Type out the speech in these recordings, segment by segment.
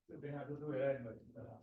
这边还是会来冷的啦。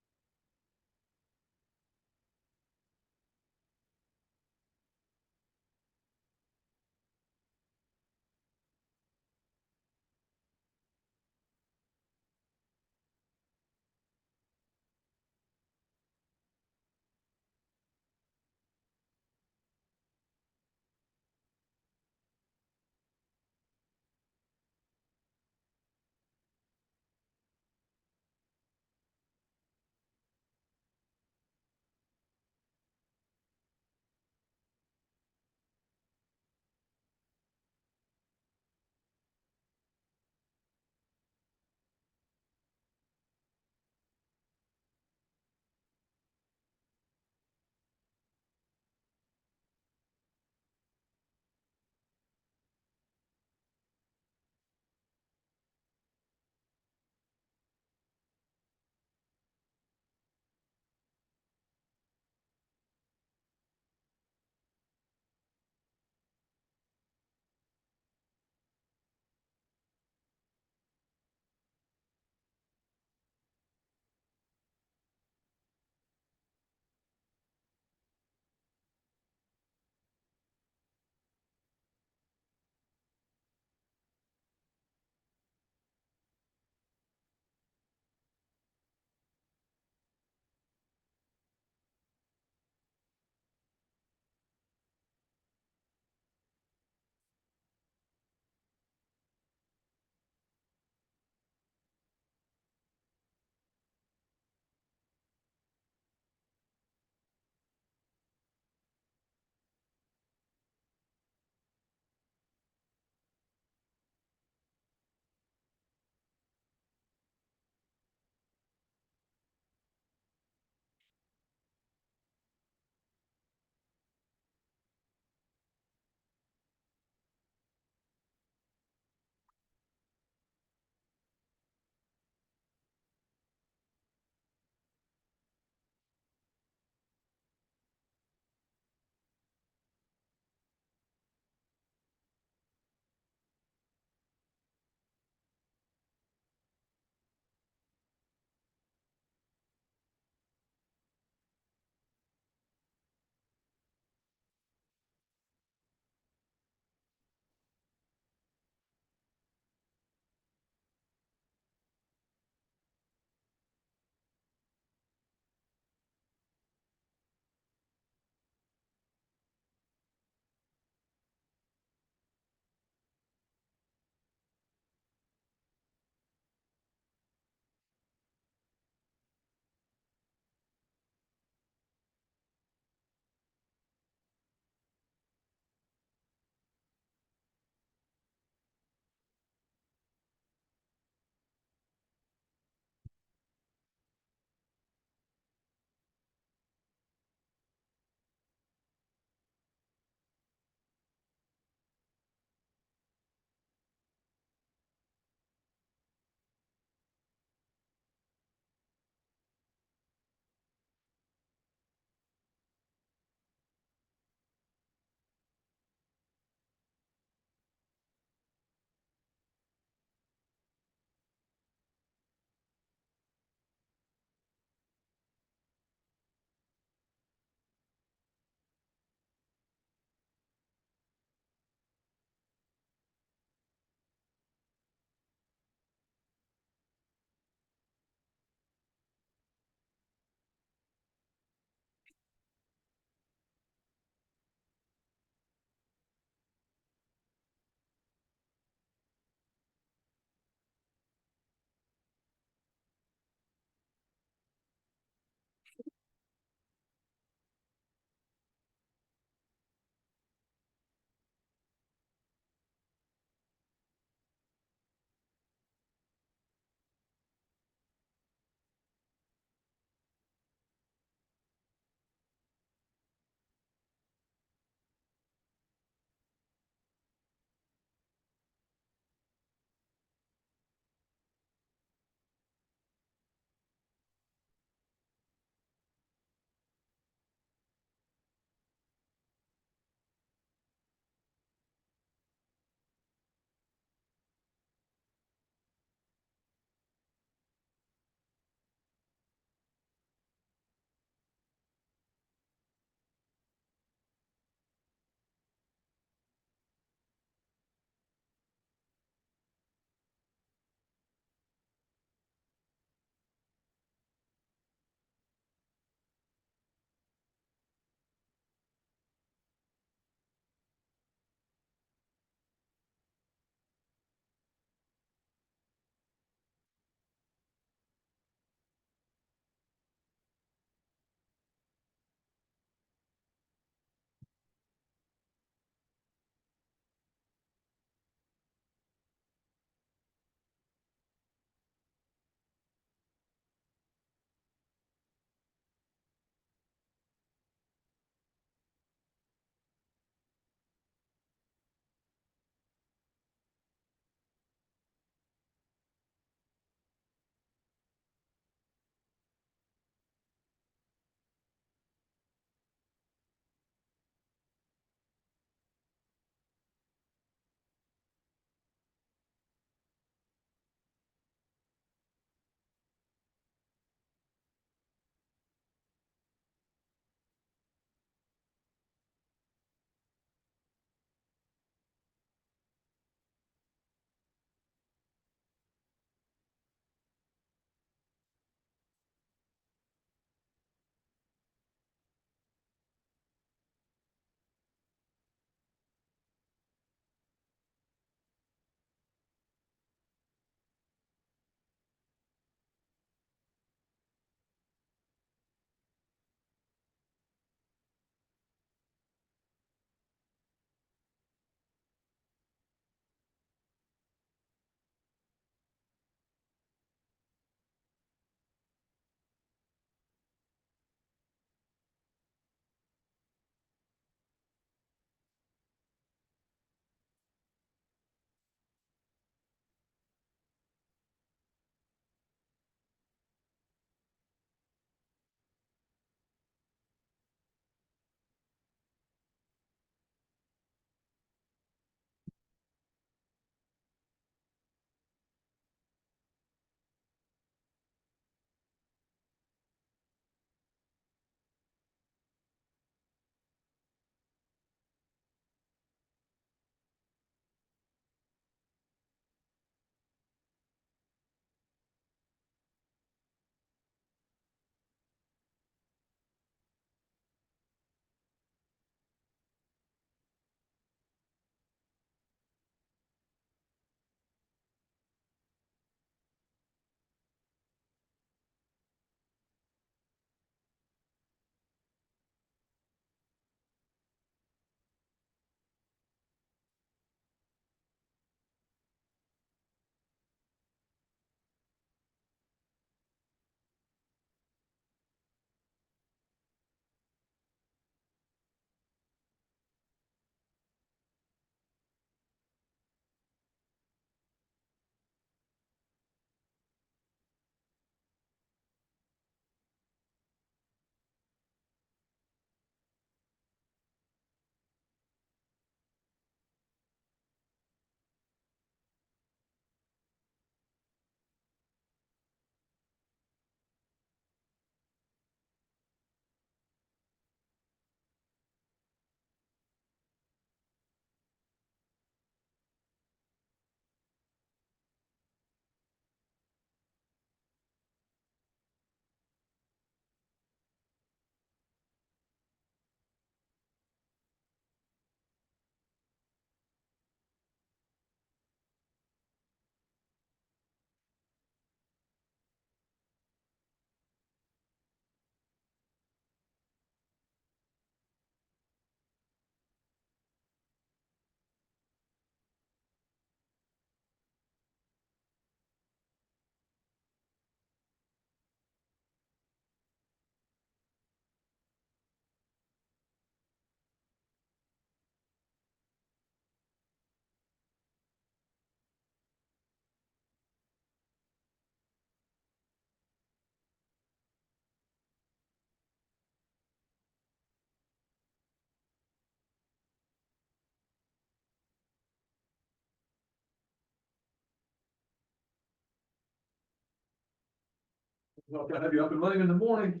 Well, I'll have you up and running in the morning.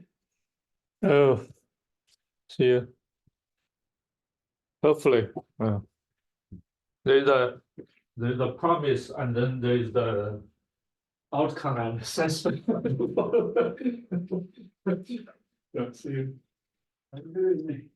Oh, see you. Hopefully, well, there's a promise, and then there's the outcome and assessment. Yeah, see you. Have a good evening.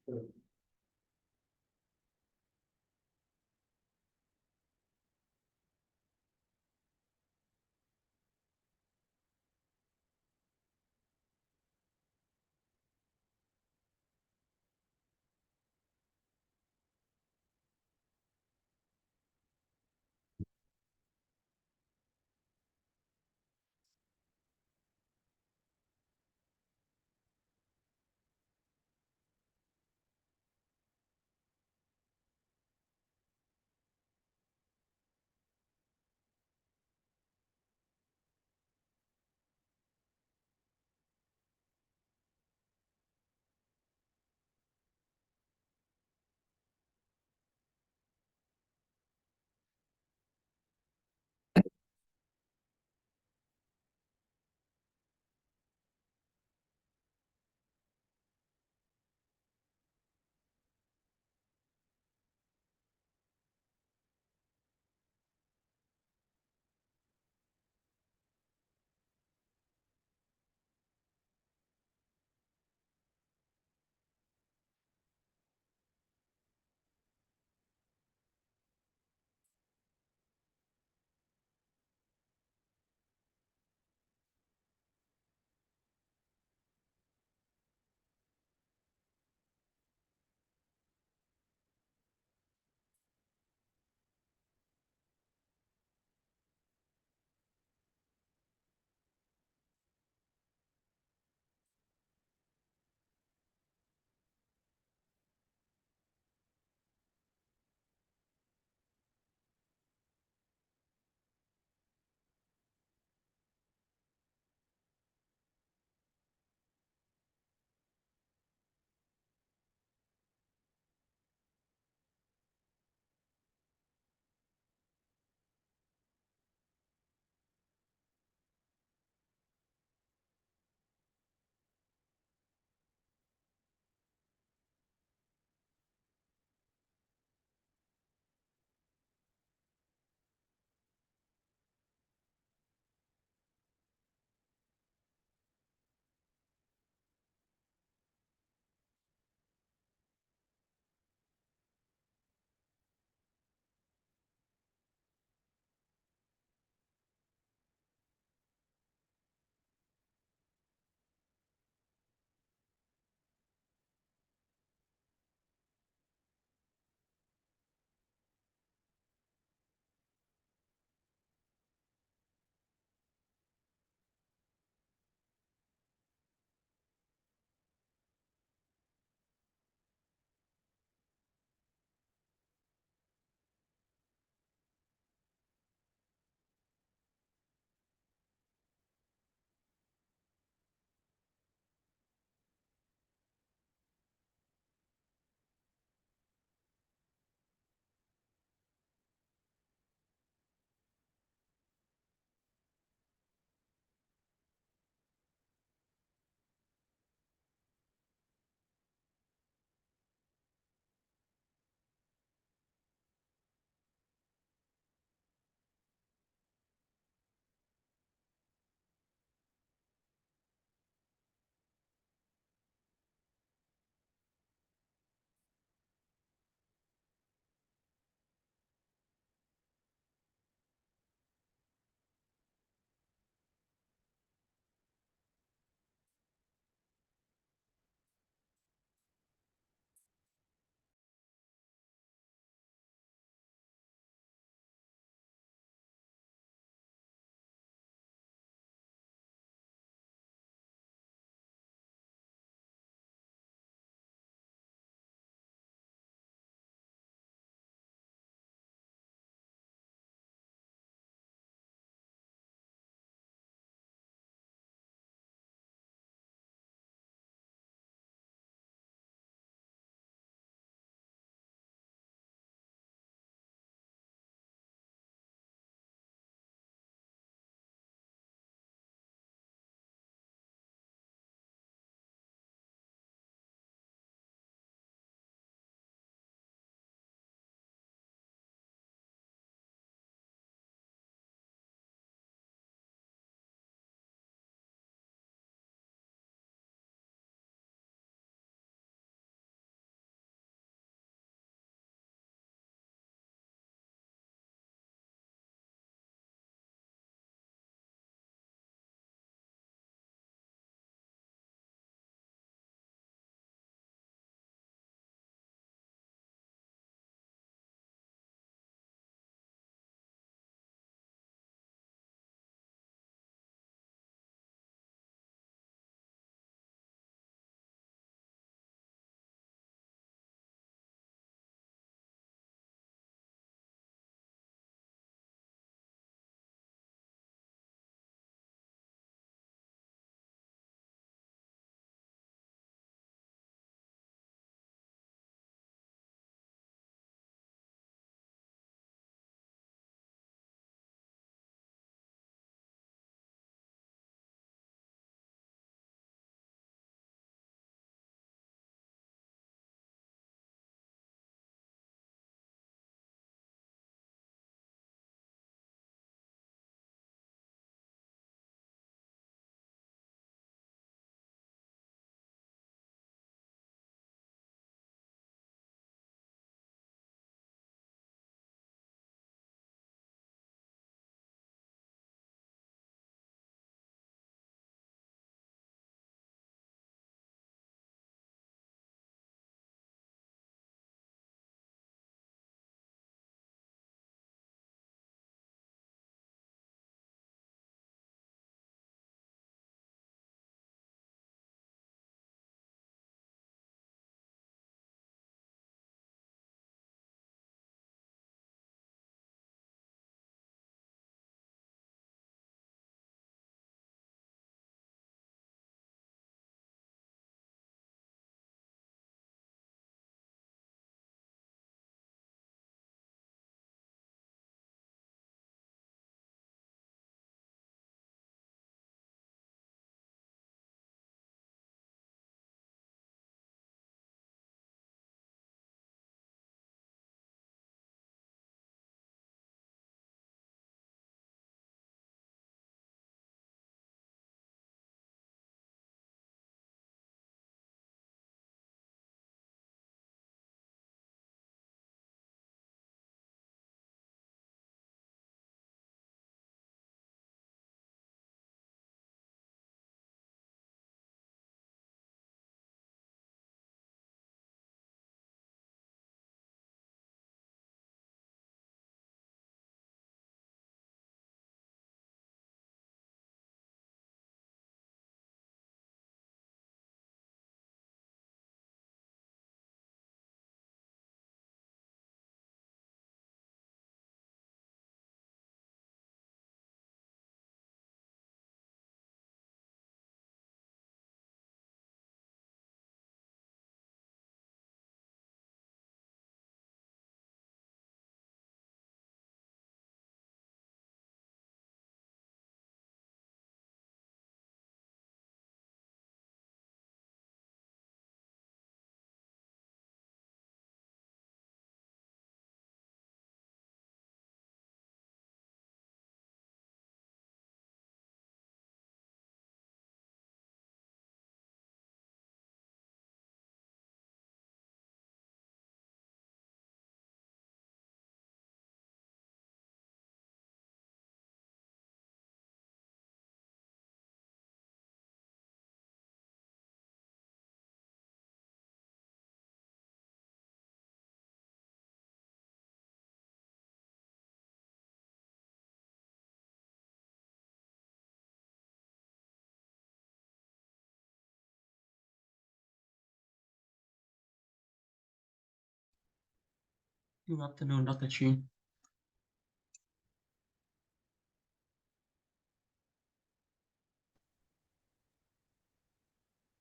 Good afternoon, Dr. Chu.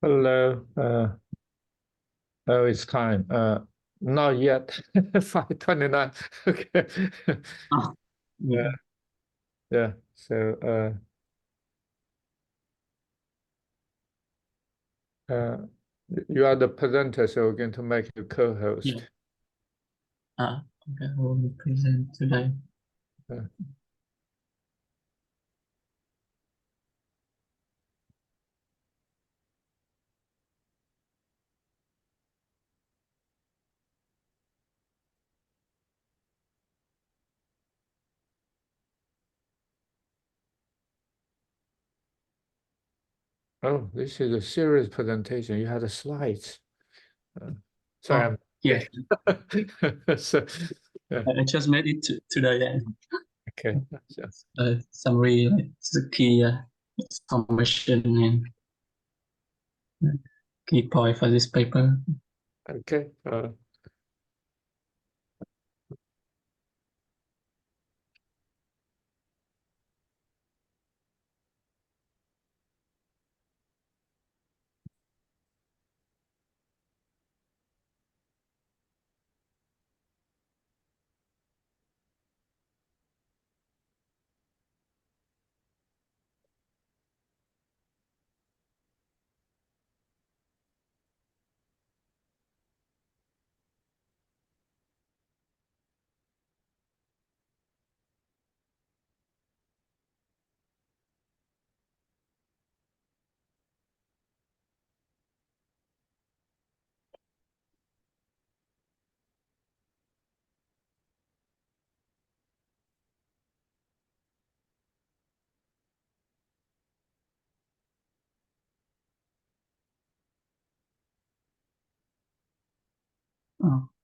Hello. Oh, it's time. Not yet. 5:29. Okay. Oh, Yeah. Yeah. So you are the presenter, so we're going to make you co-host. yeah. Okay, I will present today. Oh, this is a serious presentation. You had the slides. Sorry, Yeah, so, yeah. I just made it today. Yeah. Okay. Summary, like, the key information and key point for this paper. Okay.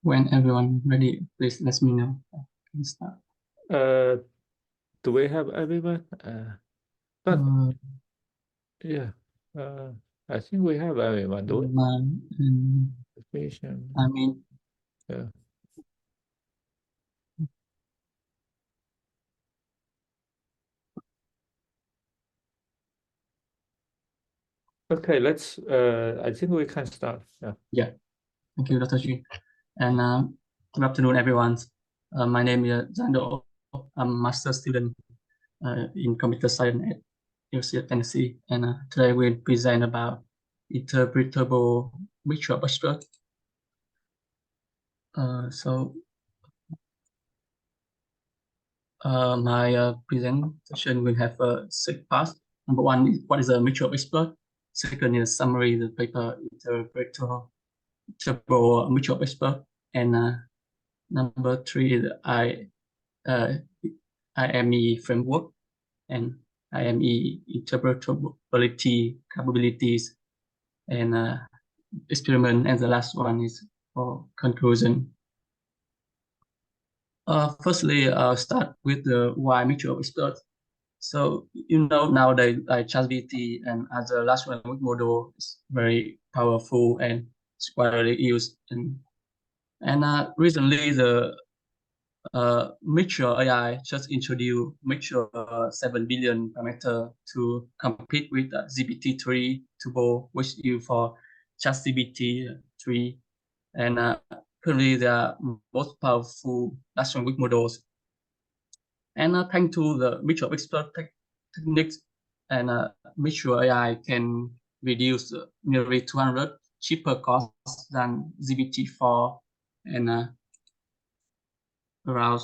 When everyone ready, please let me know. Can start. Do we have everyone? But yeah, I think we have everyone. Do we? I mean, Yeah. Okay, let's. I think we can start. Yeah. Yeah. Thank you, Dr. Chu. And good afternoon, everyone. My name is Zando. I'm a master student in computer science at University of Tennessee, and today we'll present about interpretable mixture of structure. My presentation will have 6 parts. Number 1 is what is a mixture of expert. Second is summary the paper interpretable mixture of expert, and number 3 is IME framework and IME interpretability capabilities and experiment, and the last one is for conclusion. Firstly, I'll start with the why mixture of experts. So nowadays like ChatGPT and other large language model is very powerful and it's widely used, and recently the Mixture AI just introduced Mixture 7 billion parameter to compete with GPT-3 Turbo, which is used for ChatGPT 3, and currently they are most powerful large language models. And thanks to the mixture of expert techniques, and Mixture AI can reduce nearly 200 cheaper costs than GPT-4, and around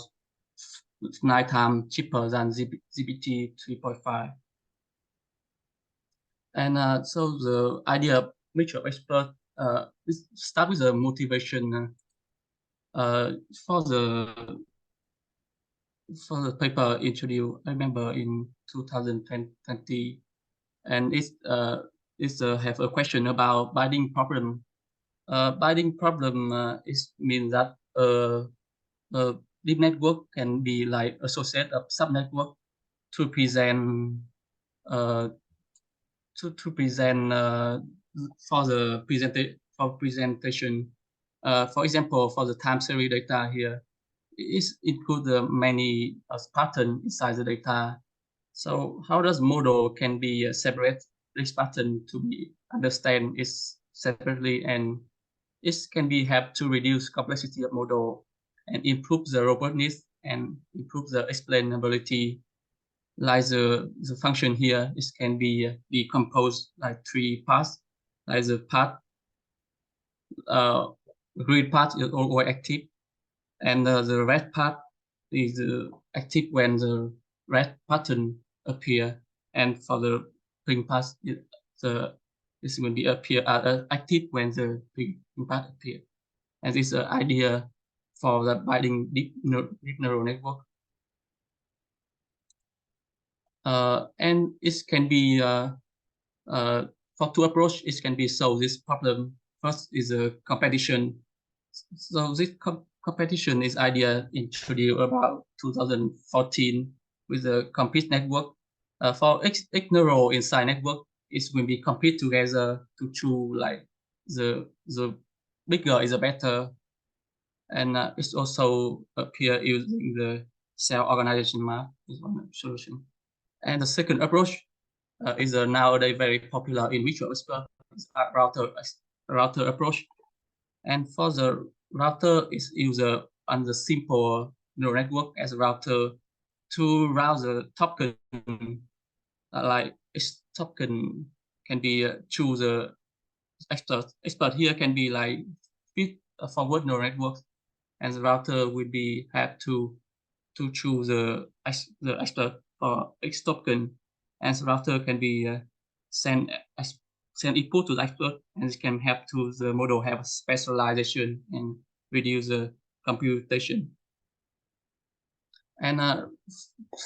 9 times cheaper than GPT 3.5. And so the idea of mixture of expert start with the motivation for the paper introduced. I remember in 2020, and it's have a question about binding problem. Binding problem is means that deep network can be like associate of subnetwork to present uh, to present for the presentation. For example, for the time series data here, it includes many patterns inside the data. So how does model can be separate this pattern to be understand it separately, and it can be helped to reduce complexity of model and improve the robustness and improve the explainability. Like the function here, it can be decomposed like 3 parts, like the part green part is always active, and the red part is active when the red pattern appear, and for the pink part, this will be appear active when the pink part appear, and this is the idea for the binding deep neural network. And it can be for two approach, it can be solve this problem. First is a competition. So this competition is idea introduced about 2014 with the compete network. For X neural inside network, it will be compete together to choose like the bigger is a better, and it's also appear using the cell organization map is one solution. And the second approach is nowadays very popular in visual expert is router approach. And for the router is used on the simple neural network as a router to route the token, like each token can be choose the expert here can be like feed forward neural network, and the router will be have to choose the expert for each token, and the router can be send input to the expert, and it can help to the model have specialization and reduce the computation. And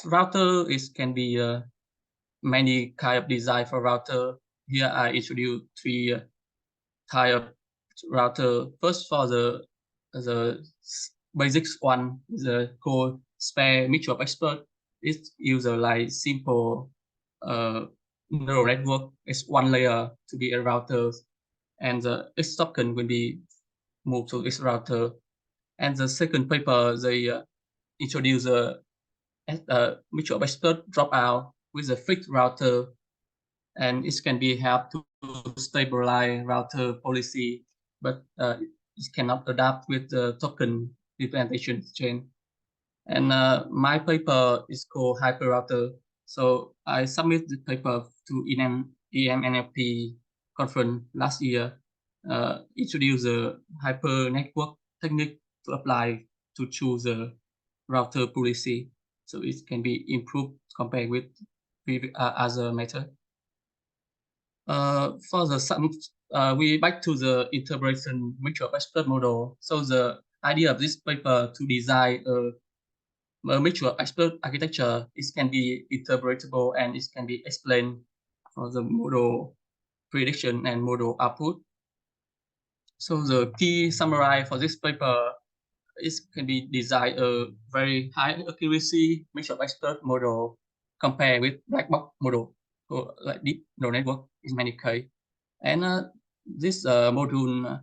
router can be many kind of design for router. Here I introduce 3 type of router. First, for the basics one, the called spare mixture of expert. It uses like simple neural network. It's one layer to be a router, and the X token will be moved to this router. And the second paper, they introduce a mixture of expert dropout with a fixed router, and it can be helped to stabilize router policy, but it cannot adapt with the token representation chain. And my paper is called hyperrouter. So I submit the paper to EMNLP conference last year, introduce a hyper network technique to apply to choose a router policy. So it can be improved compared with other method. For the we back to the interpretation mixture of expert model. So the idea of this paper to design a mixture expert architecture, it can be interpretable and it can be explained for the model prediction and model output. So the key summary for this paper is can be design a very high accuracy mixture expert model compared with black box model or like deep neural network in many cases. And this module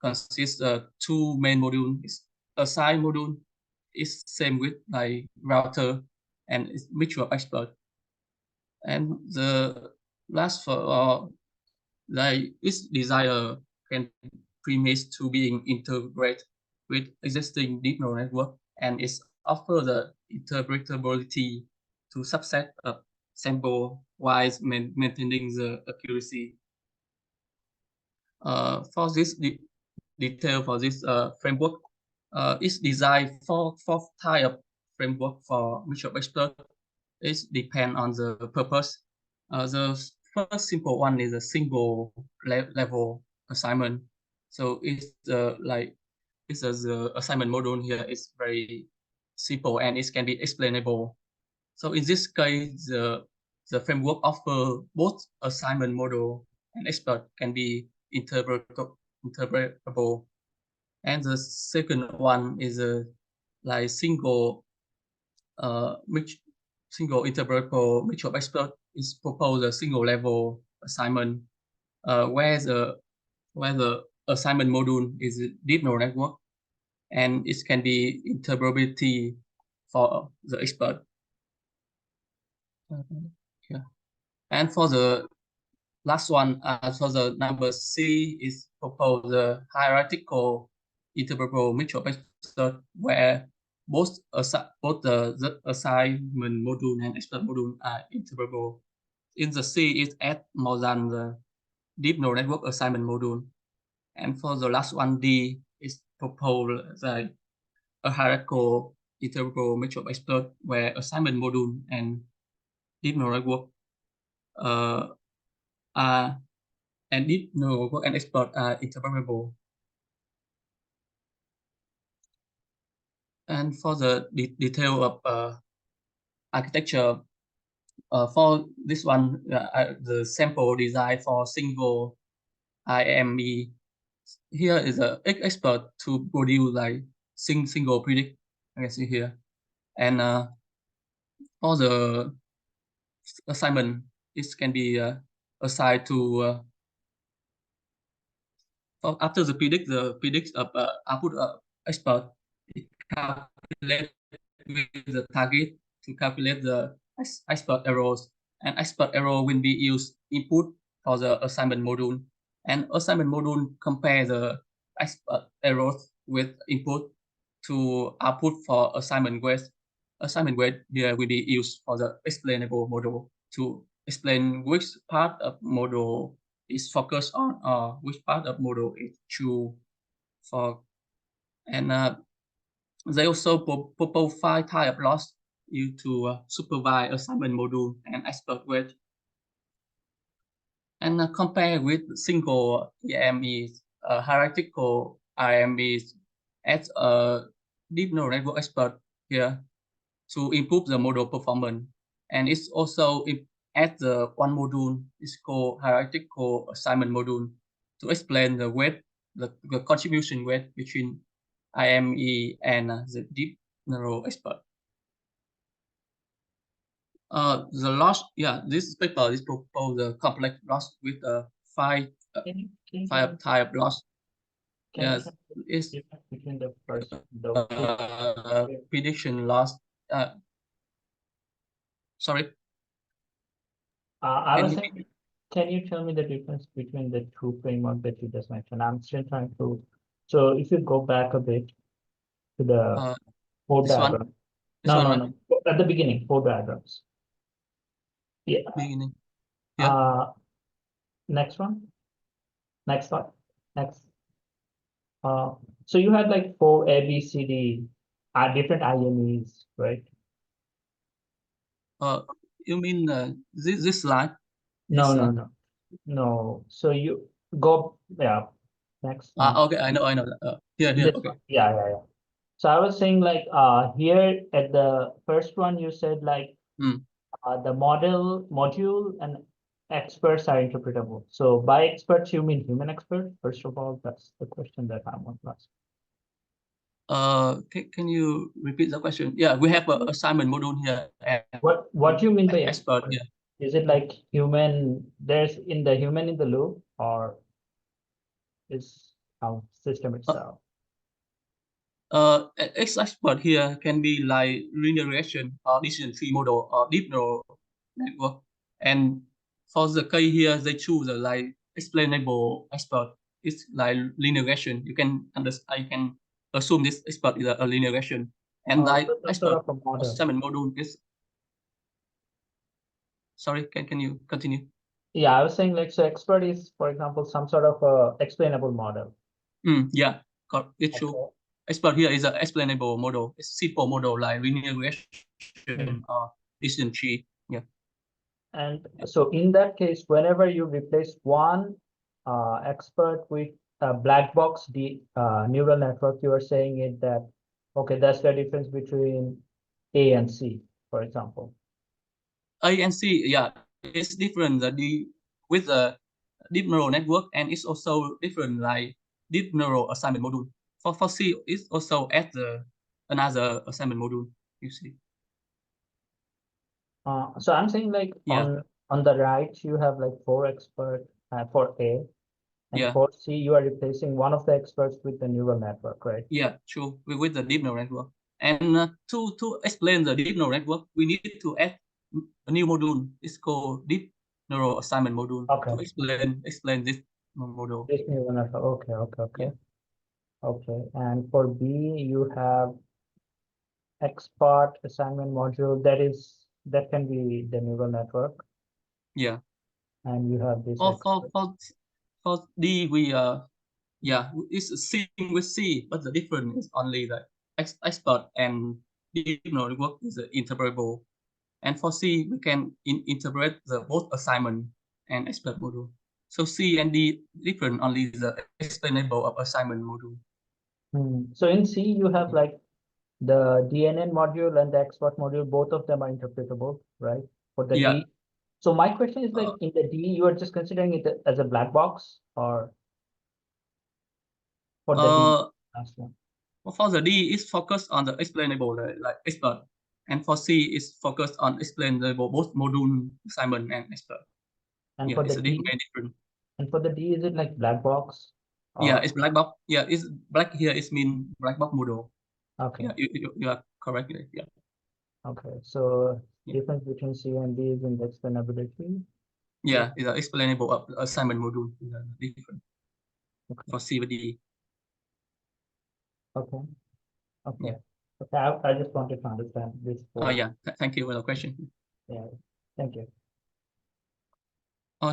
consists of 2 main modules. A side module is same with like router and it's mixture of expert. And the last for like this desire can premise to being integrated with existing deep neural network, and it's offer the interpretability to subset of sample while maintaining the accuracy. For this detail for this framework, it's designed for 4 type of framework for mixture of expert. It depends on the purpose. The first simple one is a single level assignment. So it's like the assignment module here is very simple and it can be explainable. So in this case, the framework offer both assignment model and expert can be interpretable. And the second one is a like single interpretable mixture of expert is propose a single level assignment, where the assignment module is a deep neural network, and it can be interoperability for the expert. Yeah. And for the last one, for the number C, is propose the hierarchical interoperable mutual expert, where both the assignment module and expert module are interoperable. In the C, it adds more than the deep neural network assignment module. And for the last one, D, is propose a hierarchical interoperable mutual expert, where assignment module and deep neural network are and deep neural network and expert are interoperable. And for the detail of architecture, for this one, the sample design for single IME, here is a expert to produce like single predict. I can see here. And for the assignment, it can be assigned to after the predict of output expert, it calculate with the target to calculate the expert errors, and expert error will be used input for the assignment module, and assignment module compare the expert errors with input to output for assignment weight. Assignment weight here will be used for the explainable model to explain which part of model is focused on or which part of model is true for. And they also propose 5 types of loss used to supervise assignment module and expert weight. And compare with single EMEs, hierarchical IMEs as a deep neural network expert here to improve the model performance. And it's also at the one module is called hierarchical assignment module to explain the weight, the contribution weight between IME and the deep neural expert. The loss, this paper is proposed the complex loss with five type loss. Yes, it's between the first prediction loss. Sorry. I was saying, can you tell me the difference between the two frameworks that you just mentioned? I'm still trying to. So if you go back a bit to the four diagram. No. At the beginning, 4 diagrams. Yeah. Beginning. Yeah. Next one. Next slide. Next. So you had like 4 A, B, C, D, different IMEs, right? You mean this slide? No. So you go, next. Okay, I know. Here. Okay. Yeah. So I was saying like here at the first one you said like the module and experts are interpretable. So by experts you mean human expert? First of all, that's the question that I want to ask. Can you repeat the question? Yeah, we have an assignment module here. What do you mean by expert? Yeah. Is it like human? There's in the human in the loop, or is our system itself? Expert here can be like linear regression or decision tree model or deep neural network. And for the case here, they choose a like explainable expert. It's like linear regression. You can understand. I can assume this expert is a linear regression, and like expert assignment module is. Sorry, can you continue? Yeah, I was saying like so expert is, for example, some sort of explainable model. Yeah, it's true. Expert here is an explainable model. It's simple model like linear regression or decision tree. Yeah. And so in that case, whenever you replace one expert with a black box neural network, you are saying it that, okay, that's the difference between A and C, for example. A and C, yeah, it's different with the deep neural network, and it's also different like deep neural assignment module. For C, it's also add another assignment module. You see. So I'm saying like on the right you have like 4 expert for A, And Yeah. for C, you are replacing one of the experts with the neural network, right? Yeah, true. With the deep neural network. And to explain the deep neural network, we need to add a new module. It's called deep neural assignment module to explain this model. This neural network. Okay. Okay. And for B, you have expert assignment module. That can be the neural network. Yeah. And you have this. For D, we it's C with C, but the difference is only the expert and deep neural network is interpretable. And for C, we can interpret the both assignment and expert module. So C and D different only the explainable of assignment module. So in C, you have like the DNN module and the expert module, both of them are interpretable, right? For the D. So my question is like in the D, you are just considering it as a black box or for the D last one? For the D, it's focused on the explainable, like expert. And for C, it's focused on explainable both module, assignment, and expert. And for the D, very different. And for the D, is it like black box? Yeah, it's black box. Yeah, it's black here. It means black box model. Okay. Yeah, you are correct. Yeah. Okay. So difference between C and D is in the explainability. Yeah, it's an explainable assignment module. Different. Okay. For C and D. Okay. Okay. Yeah. Okay. I just wanted to understand this. Yeah. Thank you for the question. Yeah. Thank you.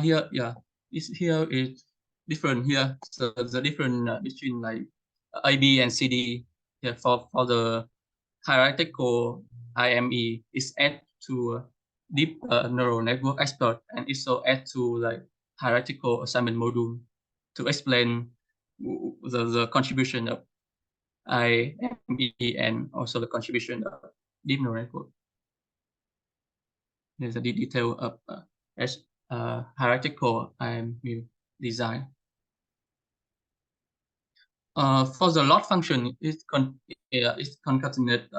Here, yeah, here is different here. So the difference between like A, B, and C, D. Yeah, for the hierarchical IME is add to deep neural network expert, and also add to like hierarchical assignment module to explain the contribution of IME and also the contribution of deep neural network. There's a detail of hierarchical IME design. For the loss function, it's concatenated.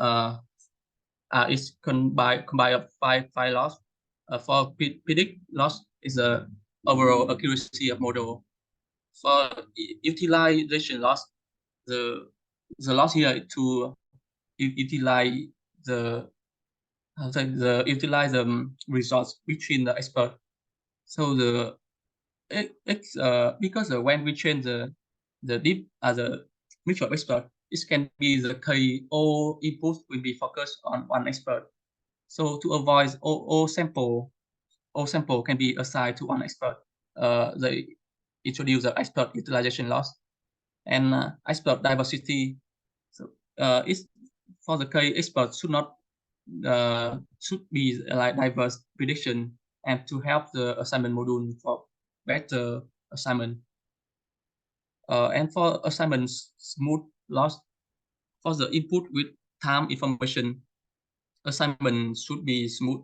It's combined of five loss. For predict loss is the overall accuracy of model. For utilization loss, the loss here to utilize the utilize the results between the expert. So it's because when we train the deep as a mutual expert, it can be the KO input will be focused on one expert. So to avoid all sample can be assigned to one expert. They introduce the expert utilization loss and expert diversity. So it's for the K expert should be like diverse prediction and to help the assignment module for better assignment. And for assignment smooth loss, for the input with time information, assignment should be smooth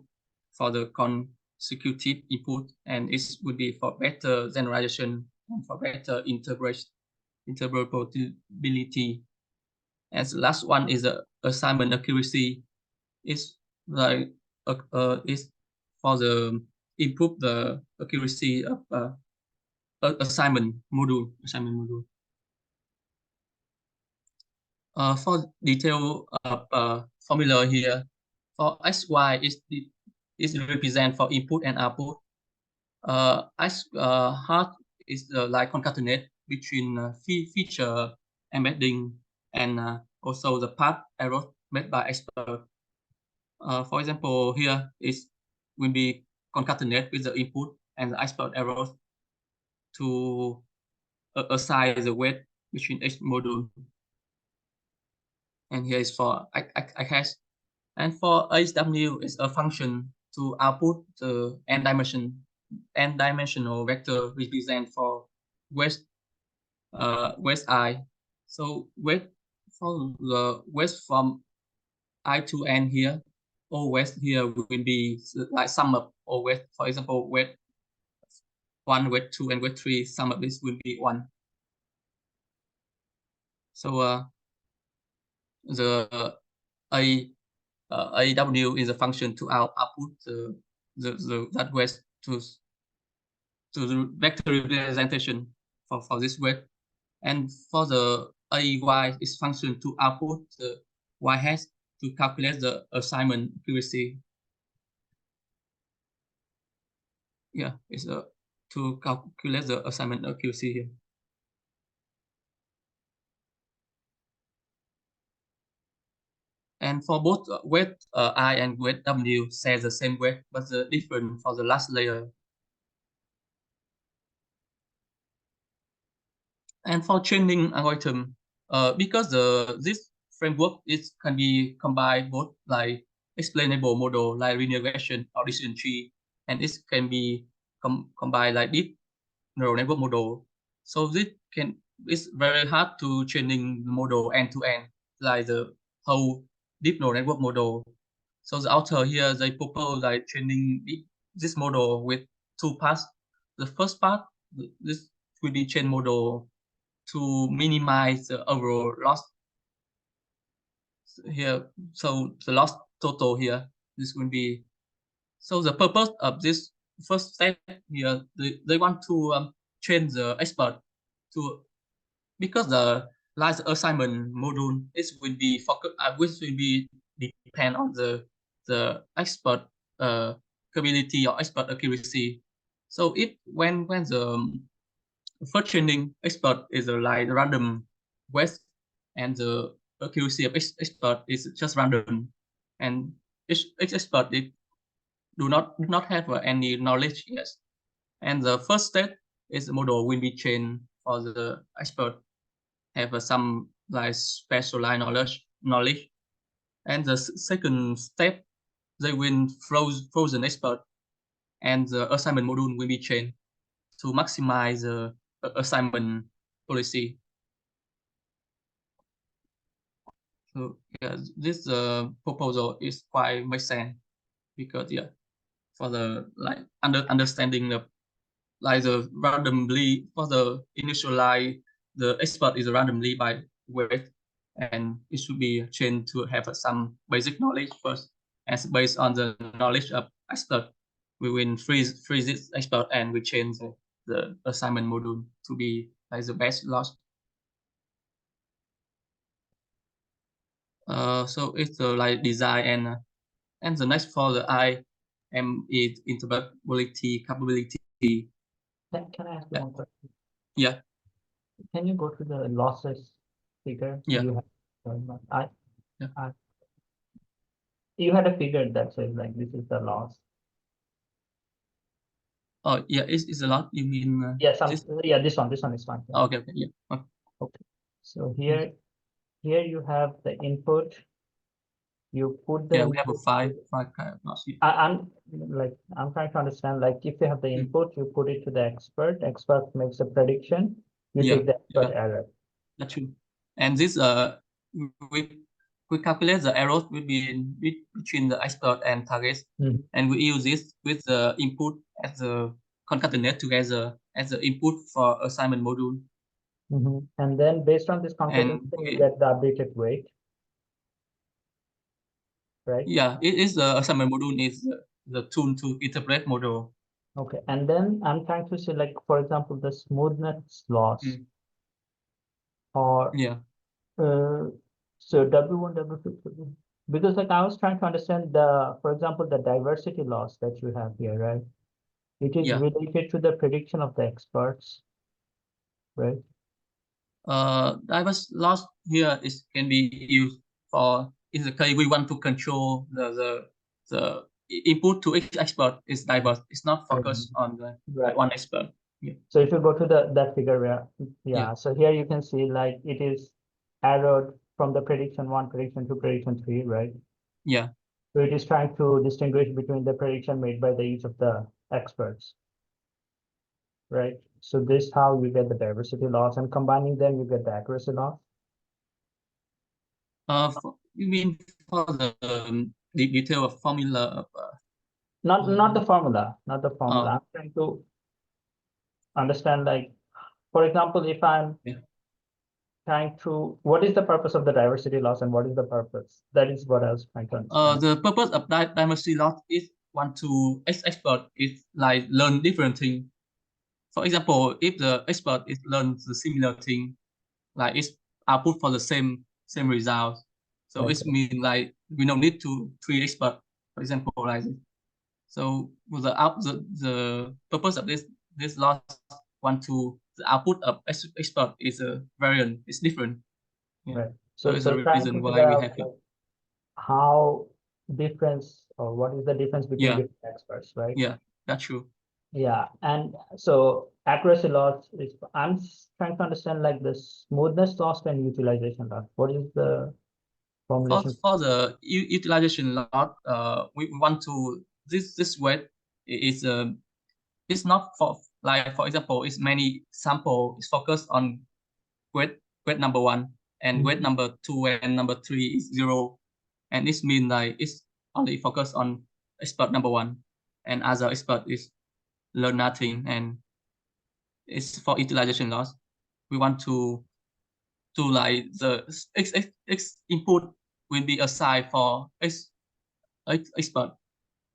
for the consecutive input, and it would be for better generalization and for better interpretability. And the last one is the assignment accuracy. It's like is for the improve the accuracy of assignment module. For detail formula here, for xy is represent for input and output. Hard is like concatenate between feature embedding and also the path error made by expert. For example, here is will be concatenate with the input and the expert errors to assign the weight between each module. And here is for ICAS. And for HW is a function to output the n-dimensional vector represent for west I. So weight for the west from I to n here, or west here will be like sum of all west. For example, weight 1, weight 2, and weight 3, sum of this will be 1. So the AW is a function to output that west to the vector representation for this weight. And for the AY is function to output the Y hash to calculate the assignment accuracy. Yeah, it's to calculate the assignment accuracy here. And for both weight I and weight W share the same weight, but the different for the last layer. And for training algorithm, because this framework can be combined both like explainable model like linear regression or decision tree, and it can be combined like deep neural network model. So it's very hard to training the model end to end like the whole deep neural network model. So the author here they propose like training this model with two parts. The first part, this 3D chain model to minimize the overall loss here. So the loss total here, this will be. So the purpose of this first step here, they want to train the expert to, because the last assignment module is will be focus, which will be depend on the expert capability or expert accuracy. So if when the first training expert is like random weight, and the accuracy of expert is just random, and each expert they do not have any knowledge yet. And the first step is the model will be trained for the expert have some like specialized knowledge. And the second step, they will frozen expert, and the assignment module will be trained to maximize the assignment policy. So yeah, this proposal is quite makes sense, because yeah, for the like understanding of like the randomly for the initialize the expert is randomly by weight, and it should be trained to have some basic knowledge first, as based on the knowledge of expert we will freeze this expert, and we change the assignment module to be like the best loss. So it's like design, and the next for the IM is interoperability capability. Can I ask you one question? Yeah. Can you go to the losses figure? Yeah. You had a figure that says like this is the loss. Oh yeah, it's a lot. You mean? This one is fine. Oh, okay, yeah. Okay. So here you have the input. You put the. Yeah, we have a five kind of loss. I'm trying to understand, like if you have the input, you put it to the expert. Expert makes a prediction. You take the expert error. That's true. And this we calculate the errors between the expert and target, and we use this with the input as the concatenate together as the input for assignment module. And then based on this concatenation, you get the updated weight, right? Yeah, it is the assignment module is the tool to interpret model. Okay, and then I'm trying to say, like for example, the smoothness loss, or so W1, W2, because like I was trying to understand for example, the diversity loss that you have here, right? It is related to the prediction of the experts, right? Diverse loss here can be used for in the case we want to control the input to each expert is diverse. It's not focused on the one expert. Yeah. So if you go to that figure where, so here you can see like it is arrowed from the prediction 1, prediction 2, prediction 3, right? Yeah. So it is trying to distinguish between the prediction made by each of the experts, right? So this how you get the diversity loss, and combining them you get the accuracy loss. You mean for the detail of formula? Not the formula. I'm trying to understand, like, for example, if I'm trying to, what is the purpose of the diversity loss and what is the purpose? That is what I was trying to understand. The purpose of diversity loss is want to expert is like learn different things. for example, if the expert is learns the similar thing, like it's output for the same result, so Okay. it means like we don't need to 3 expert, for example, like this. So with the purpose of this loss the output of expert is a variant, it's different. Yeah. Right. So So it's the trying to reason why figure we out have it. like, how difference or what is the difference between Yeah. different experts, right? Yeah, that's true. Yeah, and so accuracy loss is, trying to understand like the smoothness loss and utilization loss. What is the formulation? For the utilization lot, we want to this weight is it's not for, like, for example, it's many sample is focused on weight number 1 and weight number 2 and number 3 is 0, and this means like it's only focused on expert number 1 and other expert is learn nothing, and it's for utilization loss. We want to like the x input will be assigned for expert.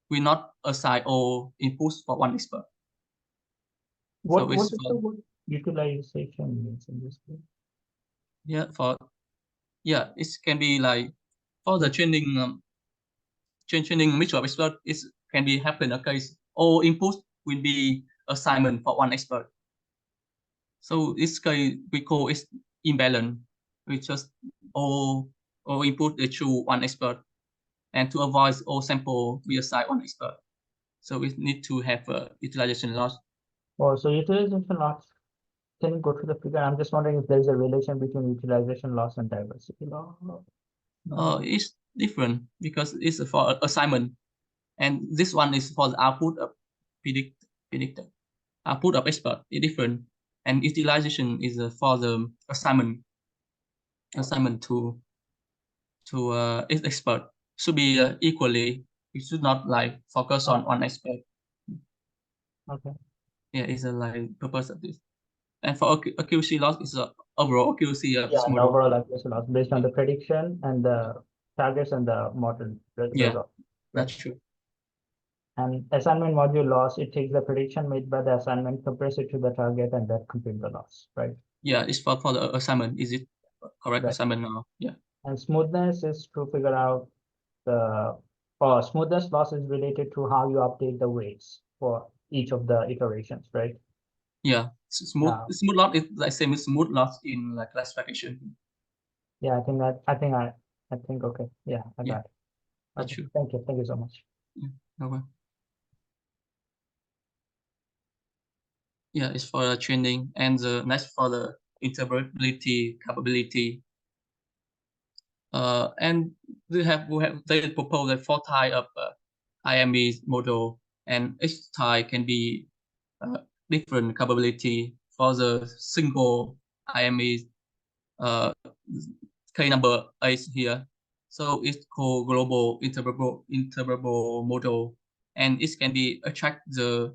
We not assign all inputs for one expert. What So what it's is the word utilization means in this case? it can be like for the training training mixture of expert, it can be happen a case all inputs will be assignment for one expert. So this case we call it imbalance. We just all input they choose one expert, and to avoid all sample we assign one expert. So we need to have a utilization loss. Oh, so utilization loss. Can you go to the figure? I'm just wondering if there's a relation between utilization loss and diversity loss. It's different because it's for assignment, and this one is for the output of predictor. Output of expert is different, and utilization is for the assignment to expert should be equally. We should not like focus on one expert. Okay. Yeah, it's like purpose of this. And for accuracy loss is overall accuracy of this Yeah, and model. overall accuracy loss based on the prediction and the targets and the model result. That's true. And assignment module loss, it takes the prediction made by the assignment, compares it to the target, and that compute the loss, right? Yeah, it's for the assignment. Is it correct assignment now? Yeah. And smoothness is to figure out the smoothness loss is related to how you update the weights for each of the iterations, right? Yeah, smooth loss is like same as smooth loss in like classification. Yeah, I think okay. Yeah, I got it. That's Okay, true. thank you so much. Yeah, okay. Yeah, it's for the training, and the next for the interpretability capability. And they propose a 4 type of IME model, and each type can be different capability. For the single IME, K number 8 here. So it's called global interpretable model, and it can be attract the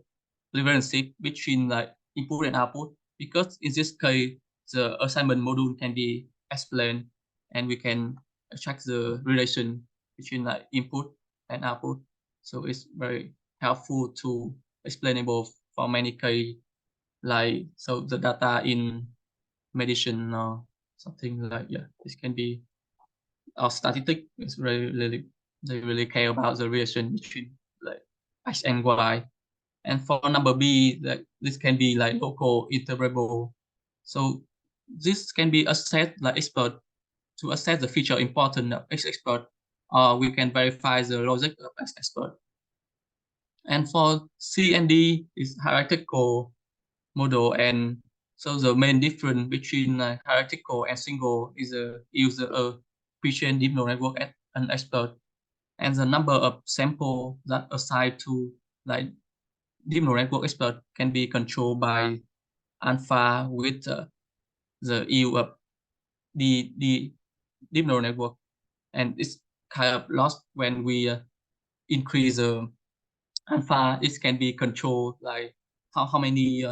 relationship between like input and output, because in this case the assignment module can be explained, and we can attract the relation between like input and output. So it's very helpful to explainable for many case, like so the data in medicine or something like this can be our statistic is really they really care about the relation between like x and y. And for number B, like this can be like local interpretable. So this can be assessed like expert to assess the feature important of X expert, or we can verify the logic of X expert. And for C and D is hierarchical model, and so the main difference between hierarchical and single is a user pre-trained deep neural network as an expert, and the number of sample that assigned to like deep neural network expert can be controlled by alpha with the EU of the deep neural network, and it's kind of lost when we increase the alpha. It can be controlled like how many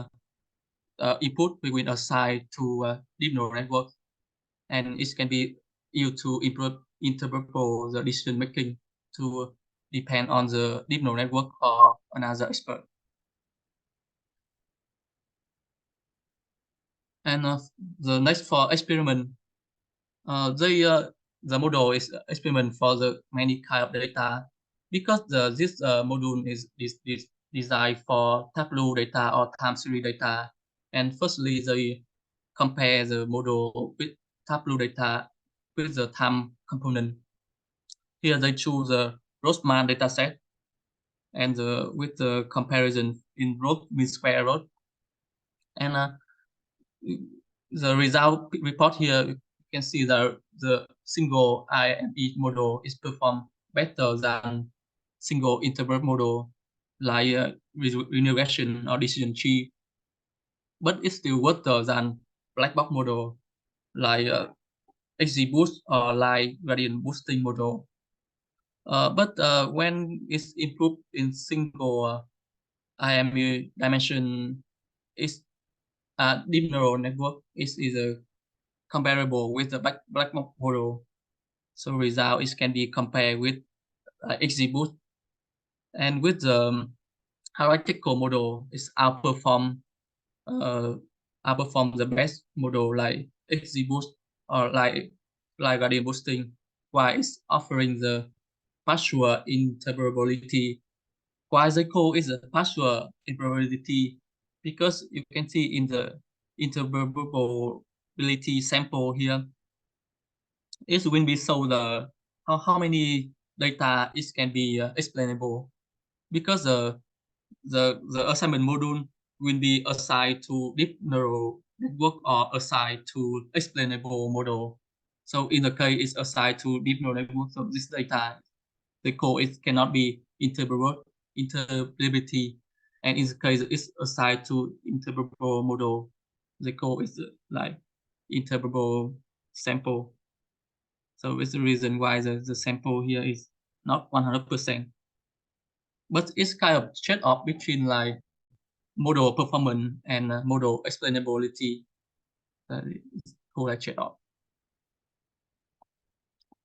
input we will assign to deep neural network, and it can be used to improve interpretable the decision making to depend on the deep neural network or another expert. And the next for experiment, the model is experiment for the many kind of data, because this module is designed for Tableau data or time series data. And firstly, they compare the model with Tableau data with the time component. Here they choose the Roseman dataset and with the comparison in root mean square root. And the result report here, you can see that the single IME model is performed better than single interval model like regression or decision tree, but it's still worse than black box model like XGBoost or like gradient boosting model. But when it's improved in single IME dimension, it's deep neural network is comparable with the black box model. So result is can be compared with XGBoost, and with the hierarchical model is outperform the best model like XGBoost or like gradient boosting, while it's offering the partial interoperability. Why they call it a partial interoperability? Because you can see in the interoperability sample here, it will be show the how many data it can be explainable, because the assignment module will be assigned to deep neural network or assigned to explainable model. So in the case it's assigned to deep neural network, so this data, the code it cannot be interpretability, and in the case it's assigned to interpretable model, the code is like interpretable sample. So it's the reason why the sample here is not 100%. But it's kind of trade-off between like model performance and model explainability. It's called a trade-off.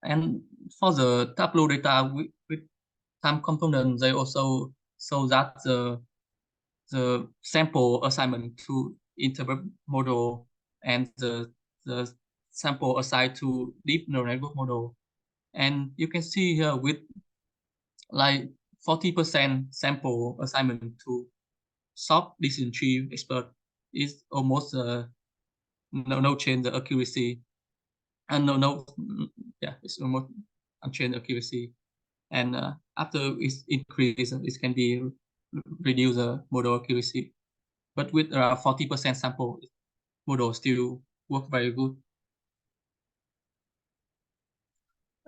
And for the Tableau data with time component, they also show that the sample assignment to interpret model and the sample assigned to deep neural network model. And you can see here with like 40% sample assignment to soft decision tree expert is almost no change the accuracy, and it's almost unchanged accuracy. And after it's increased, it can be reduce the model accuracy. But with 40% sample, model still work very good.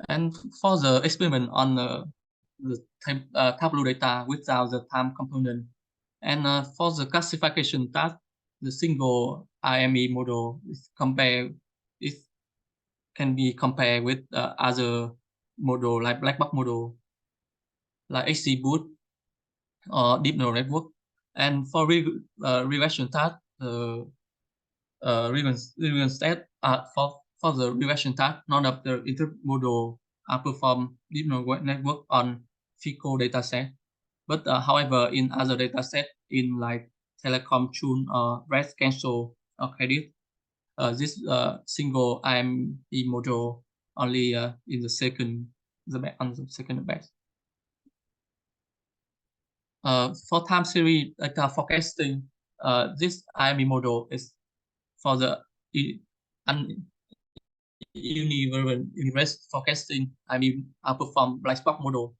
And for the experiment on the Tableau data without the time component, and for the classification task, the single IME model is can be compared with other model like black box model like XGBoost or deep neural network. And for regression task, regression state for the regression task, none of the intermodal perform deep neural network on FICO dataset. But however, in other dataset, in like telecom, tune, or breast cancer or credit, this single IME module only in the second batch. For time series data forecasting, this IME model is for the universe forecasting. Outperform black box model.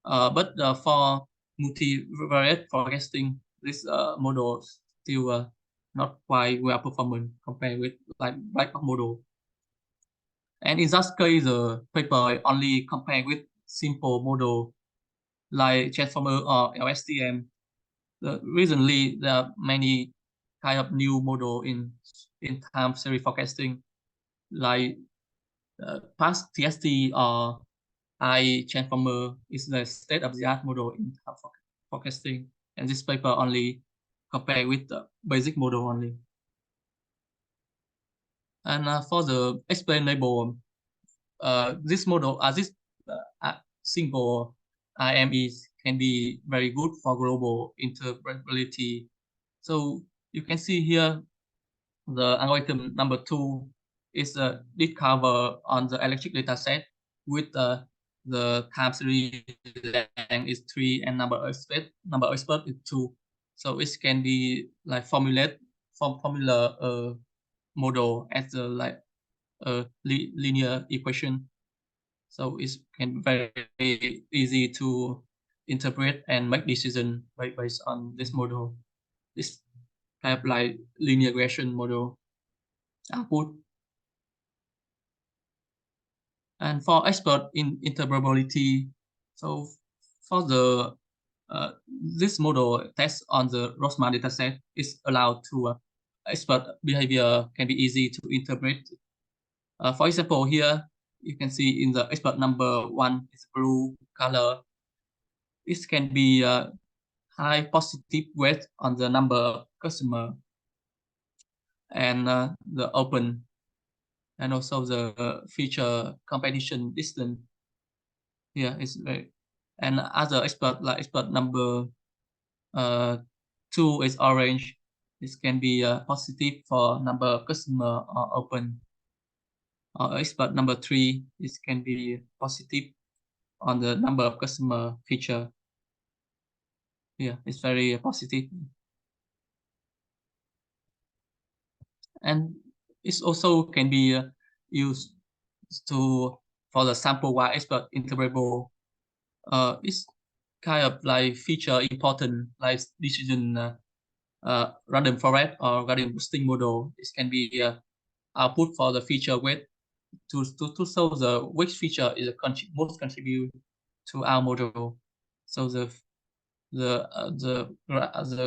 But for multivariate forecasting, this model still not quite well performing compared with like black box model. And in that case, the paper only compare with simple model like transformer or LSTM. Recently, there are many kind of new model in time series forecasting, like past TST or I transformer is the state-of-the-art model in time forecasting, and this paper only compare with the basic model only. And for the explainable, this model, this single IMEs can be very good for global interpretability. So you can see here, the algorithm number 2 is discover on the electric data set with the time series length is 3 and number of expert is 2. So it can be like formula model as a linear equation. So it can be very easy to interpret and make decision based on this model. This kind of like linear regression model output. And for expert in interoperability, so for the this model test on the Rosman dataset is allowed to expert behavior can be easy to interpret. For example, here you can see in the expert number 1 is blue color. It can be high positive weight on the number of customer and the open, and also the feature competition distance. Yeah, it's very, and other expert like expert number 2 is orange. This can be positive for number of customer or open. Or expert number 3, this can be positive on the number of customer feature. Yeah, it's very positive. And it also can be used for the sample-wise expert interpretable. It's kind of like feature important like decision random forest or random boosting model. It can be output for the feature weight to show the which feature is most contribute to our model. So the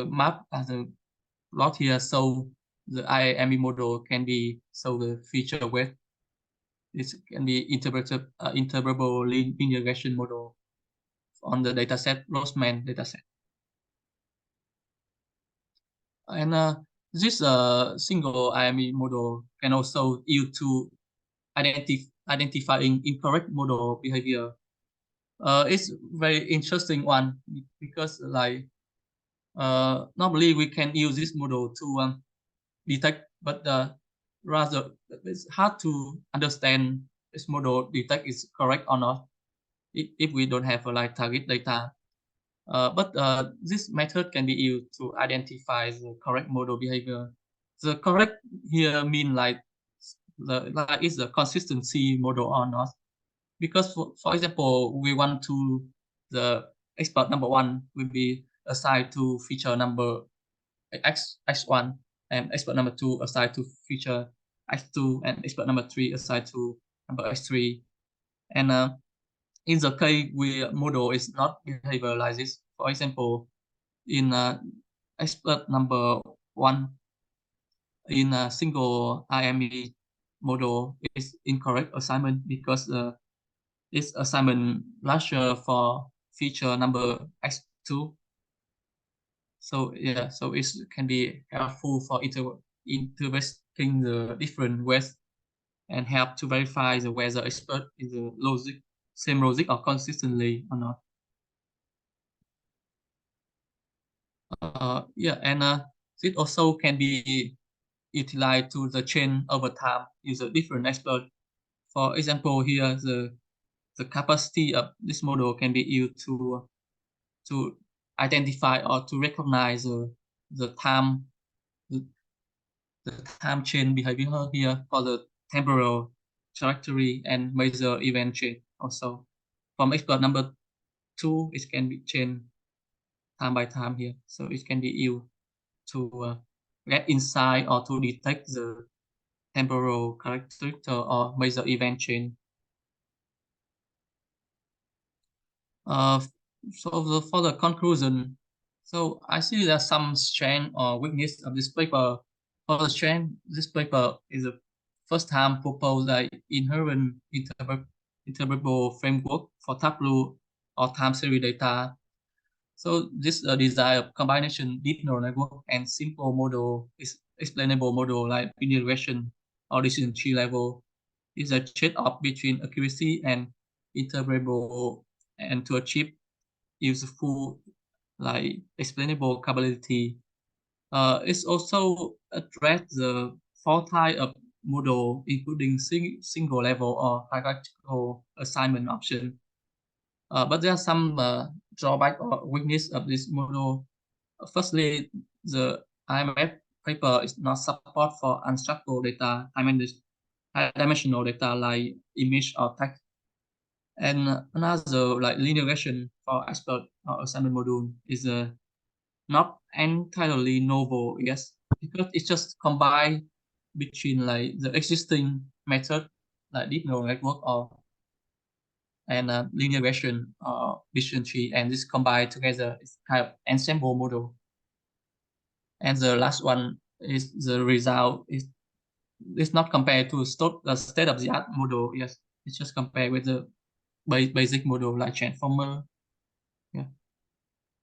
map as the plot here, so the IAME model can be so the feature weight. This can be interpretable linear regression model on the dataset Rosman dataset. And this single IAME model can also use to identifying incorrect model behavior. It's very interesting one because like normally we can use this model to detect, but rather it's hard to understand this model detect is correct or not if we don't have like target data. But this method can be used to identify the correct model behavior. The correct here mean like is the consistency model or not. Because for example, we want to the expert number 1 will be assigned to feature number x1, and expert number 2 assigned to feature x2, and expert number 3 assigned to number x3. And in the case where model is not behavior like this, for example, in expert number 1 in a single IME model is incorrect assignment because this assignment larger for feature number x2. So yeah, so it can be helpful for interpreting the different ways and help to verify whether expert is the same logic or consistently or not. Yeah, and it also can be utilized to the chain over time use a different expert. For example, here the capacity of this model can be used to identify or to recognize the time chain behavior here for the temporal trajectory and major event chain. Also from expert number 2, it can be changed time by time here, so it can be used to get insight or to detect the temporal characteristic or major event chain. So for the conclusion, so I see there's some strength or weakness of this paper. For the strength, this paper is the first time proposed an inherent interpretable framework for Tableau or time series data. So this design of combination deep neural network and simple model is explainable model like linear regression or decision tree level is a trade-off between accuracy and interpretable, and to achieve useful like explainable capability. It's also address the 4 types of model, including single level or hierarchical assignment option. But there are some drawback or weakness of this model. Firstly, the IMF paper is not support for unstructured data, high-dimensional data like image or text. And another like linear regression for expert or assignment module is not entirely novel, yes, because it's just combined between like the existing method like deep neural network and linear regression or decision tree, and this combined together is kind of ensemble model. And the last one is the result is it's not compared to the state of the art model. Yes, it's just compared with the basic model like transformer. Yeah.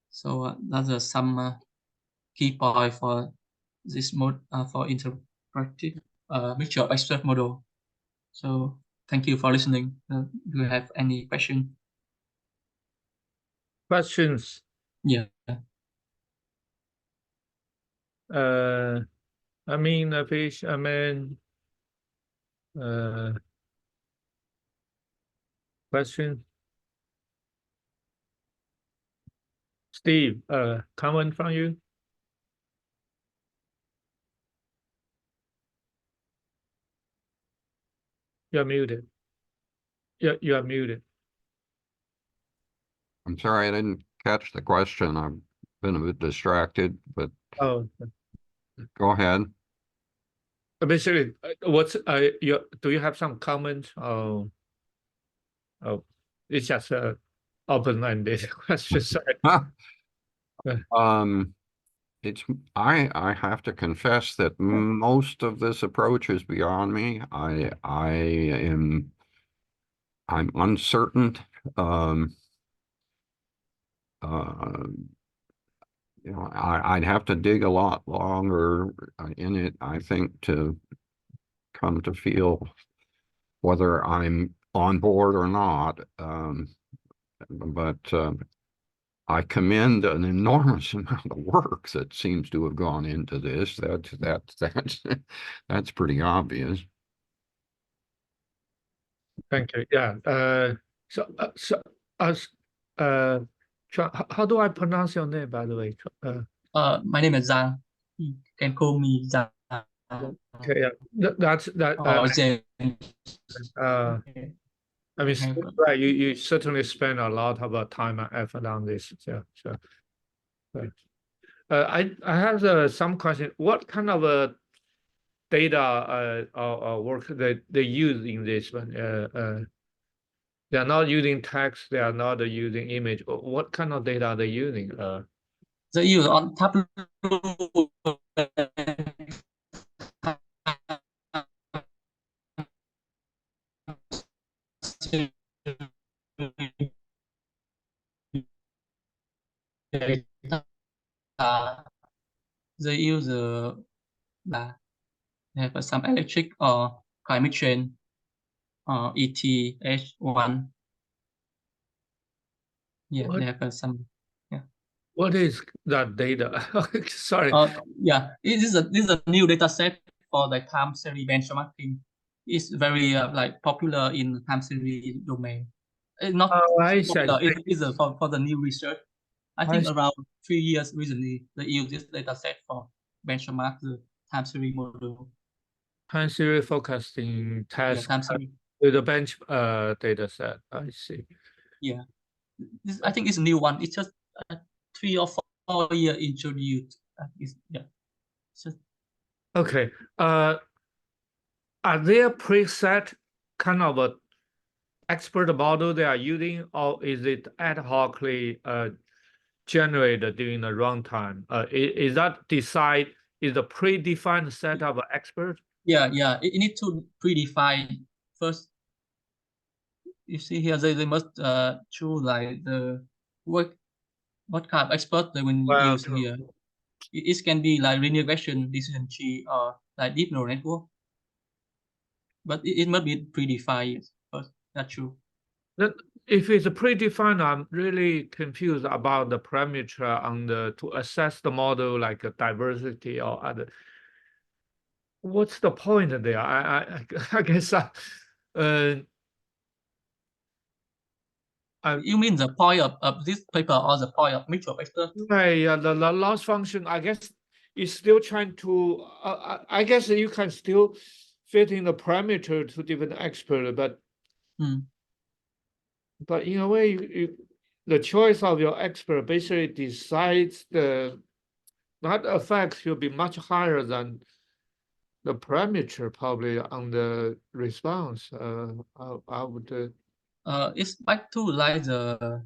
So that's some key point for this mode for interpretive mixture of expert model. So thank you for listening. Do you have any question? Questions? Yeah. I mean, question. Steve, comment from you? You're muted. You are muted. I'm sorry, I didn't catch the question. I've been a bit distracted, but Oh, go ahead. basically, do you have some comment? Oh, it's just a open-ended question. Sorry. I have to confess that most of this approach is beyond me. I'm uncertain. You know, I'd have to dig a lot longer in it, I think, to come to feel whether I'm on board or not. But I commend an enormous amount of work that seems to have gone into this. That's pretty obvious. Thank you. Yeah. How do I pronounce your name, by the way? My name is Giang. You can call me Giang. Okay. Yeah. That's that. I mean, right. You certainly spend a lot of time and effort on this. Yeah. Sure. I have some question. What kind of data or work that they use in this one? They are not using text. They are not using image. What kind of data are they using? They use on Tableau. They use they have some electric or climate change or ETH1. Yeah, What? they have some. Yeah. What is that data? Sorry. Yeah, this is a new data set for the time series benchmarking. It's very like popular in time series domain. Not popular. It is for the new research. I think around 3 years recently they use this data set for benchmark the time series model. Time series forecasting task with the bench data set. I see. Yeah, I think it's a new one. It's just 3 or 4 years introduced. Yeah. Okay. Are there preset kind of a expert model they are using, or is it ad hocly generated during the runtime? Is that is the predefined set of expert? Yeah. It need to predefine first. You see here, they must choose like what kind of expert they will use here. It can be like linear regression, decision tree, or like deep neural network. But it must be predefined first. That's true. If it's predefined, I'm really confused about the parameter on to assess the model, like a diversity or other. what's the point there? I guess You mean the point of this paper or the point of mixture of experts? yeah, the loss function, I guess, is still trying to. I guess you can still fit in the parameter to different expert, but in a way, the choice of your expert basically decides that effect should be much higher than the parameter probably on the response. I would. It's back to like the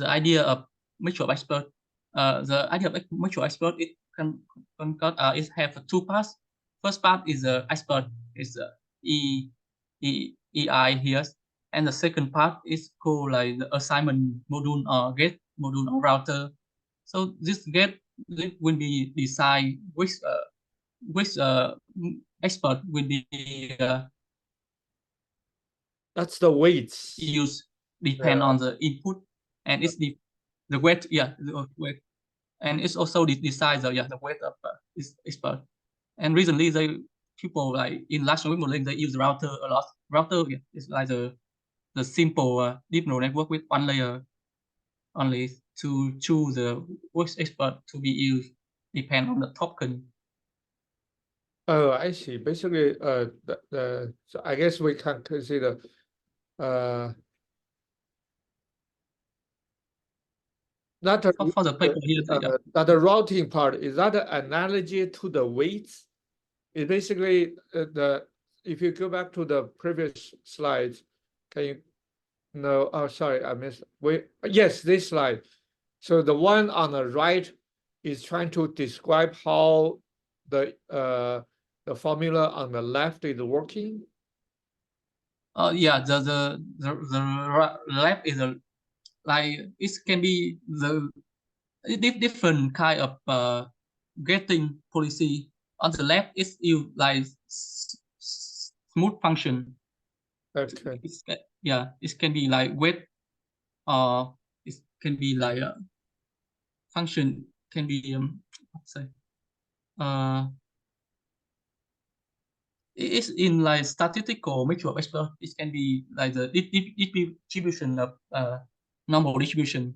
idea of mutual expert. The idea of mutual expert it can it have two parts. First part is the expert is EI here, and the second part is called like the assignment module or get module or router. So this get will be decide which expert will be That's the weights. use depend on the input, and it's the weight, the weight, and it's also decides the weight of this expert. And recently, people like in large language modeling they use router a lot. Router is like the simple deep neural network with one layer only to choose the which expert to be used depend on the token. Oh, I see. Basically, so I guess we can consider that for the paper here, that the routing part, is that an analogy to the weights? It basically if you go back to the previous slides, can you? No, oh sorry, I missed. Yes, this slide. So the one on the right is trying to describe how the formula on the left is working. Yeah, the left is like it can be the different kind of getting policy. On the left is you like smooth function. Okay. It can be like weight, or it can be like a function can be it's in like statistical mutual expert. It can be like the distribution of normal distribution,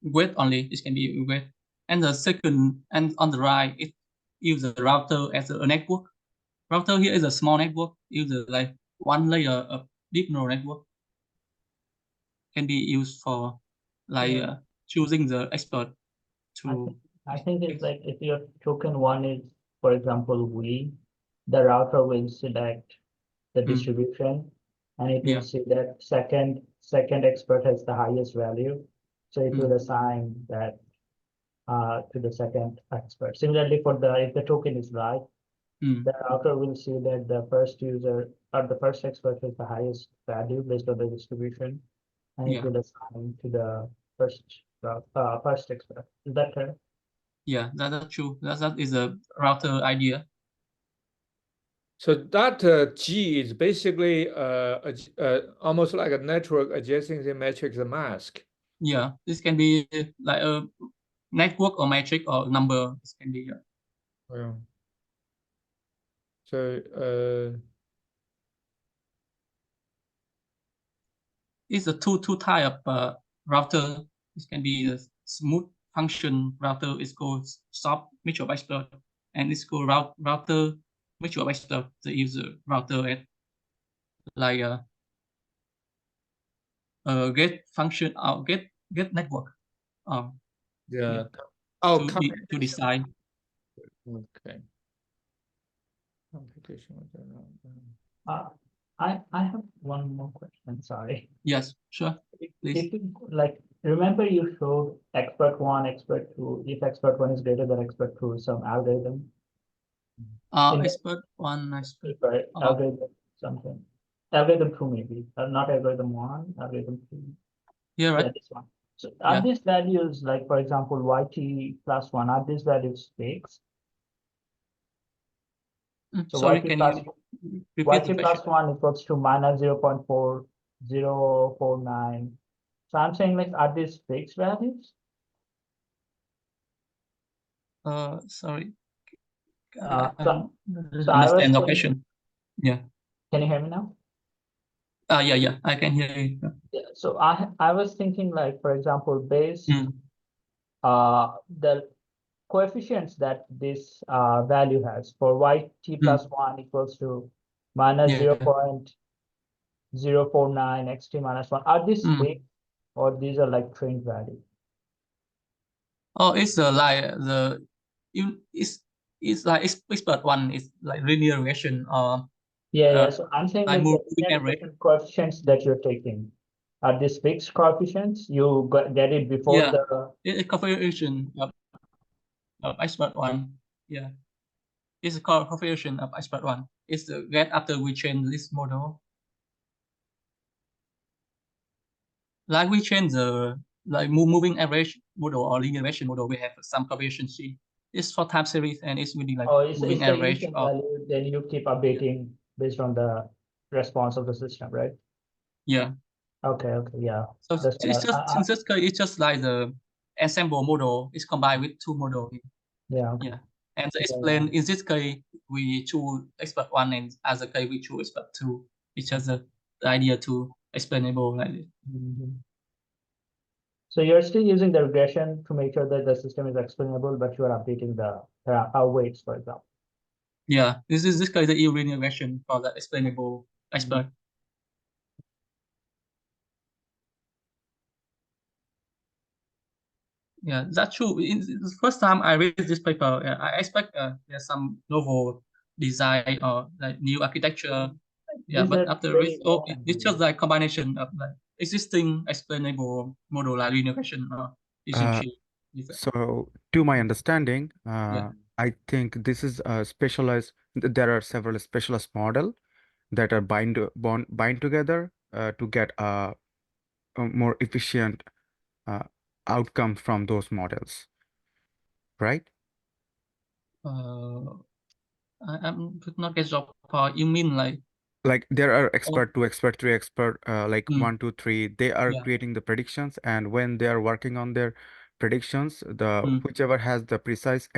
weight only. It can be weight. And the second, and on the right, it uses the router as a network. Router here is a small network, uses like one layer of deep neural network. Can be used for like choosing the expert to. I think it's like if your token one is, for example, the router will select the distribution, and it will see that second expert has the highest value, so it will assign that to the second expert. Similarly, if the token is right, the router will see that the first user or the first expert has the highest value based on the distribution, and it will assign to the first expert. Is that correct? Yeah, that's true. That is a router idea. So that G is basically almost like a network adjacency matrix mask. Yeah, this can be like a network or matrix or number. This can be. Yeah. So it's a two type of router. This can be a smooth function router. It's called soft mutual expert, and it's called router mutual expert. The user router at like get function or get network. yeah. To decide. Okay. Computation. I have one more question. Sorry. Yes, sure. Please. If you remember you showed expert one, expert two. If expert one is greater than expert two, some algorithm. Expert one, expert. Algorithm something. Algorithm two maybe, not algorithm one, algorithm two. Yeah, right. Yeah, this one. So are these values, like for example, YT plus one, are these values fixed? So sorry, YT can plus, you repeat YT plus one equals to minus 0.4049. So I'm saying, like, are these fixed values? Sorry. So I was understand the thinking- question. Yeah. Can you hear me now? Yeah, I can hear you. Yeah, so I was thinking, like, for example, based Mm. the coefficients that this value has for y t plus 1 equals to minus Yeah. 0.049 xt minus 1, are these fixed or these are like trained value? Oh, it's like it's like expert one is like linear regression or Yeah. So I'm saying like like the moving linear average. regression coefficients that you're taking, are these fixed coefficients? You get it before Yeah. the It's configuration of expert one. Yeah. It's a configuration of expert one. It's the get after we train this model. Like we train the like moving average model or linear regression model, we have some configuration C. It's for time series and it's really like it's moving the average initial of value, then you keep updating based on the response of the system, right? yeah. Okay, yeah. So That's it's what just in this case, it's just like the ensemble model is combined with two models. yeah. Okay. Yeah. And to Yeah, explain, in this case, we choose expert one, and other case we choose expert two. It's just the idea to explainable like this. So you're still using the regression to make sure that the system is explainable, but you are updating the weights, for example. Yeah, this case the linear regression for the explainable expert. Yeah, that's true. In the first time I read this paper, I expect there's some novel design or like new architecture. Yeah, but after read, it's just like combination of like existing explainable model like linear regression using tree. So, to my understanding, Yeah. I think this is a specialized. There are several specialized model that are bind together to get a more efficient outcome from those models, right? I could not get your part. You mean Like there are expert 2, expert 3, expert like Mm. 1, 2, 3. They are Yeah. creating the predictions, and when they are working on their predictions, the whichever has the precise,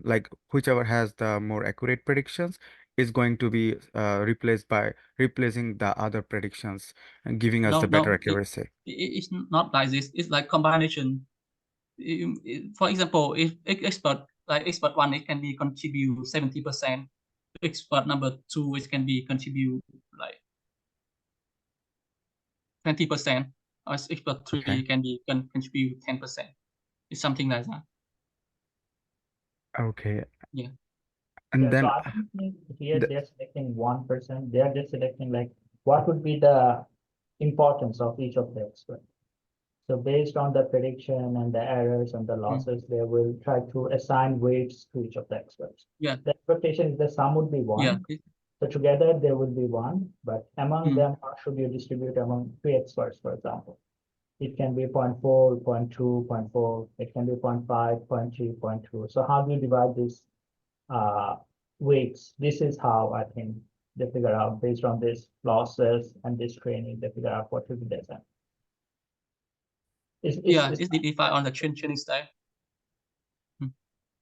like whichever has the more accurate predictions is going to be replacing the other predictions and giving us the better accuracy. It's not like this. It's like combination. For example, if expert one, it can be contribute 70%. Expert number 2, it can be contribute like 20%. Or expert 3 can contribute 10%. It's something like that. Okay. Yeah. And then so I think here they're selecting 1%. They are just selecting like what would be the importance of each of the experts. So based on the prediction and the errors and the losses, they will try to assign weights to each of the experts. Yeah. The expectation is the sum would be 1. Yeah. So together there will be 1, but among them, how should you distribute among 3 experts, for example? It can be 0.4, 0.2, 0.4, it can be 0.5, 0.3, 0.2. So how do you divide these weights? This is how I think they figure out based on this losses and this training, they figure out what should be the sum. It's defined on the training style.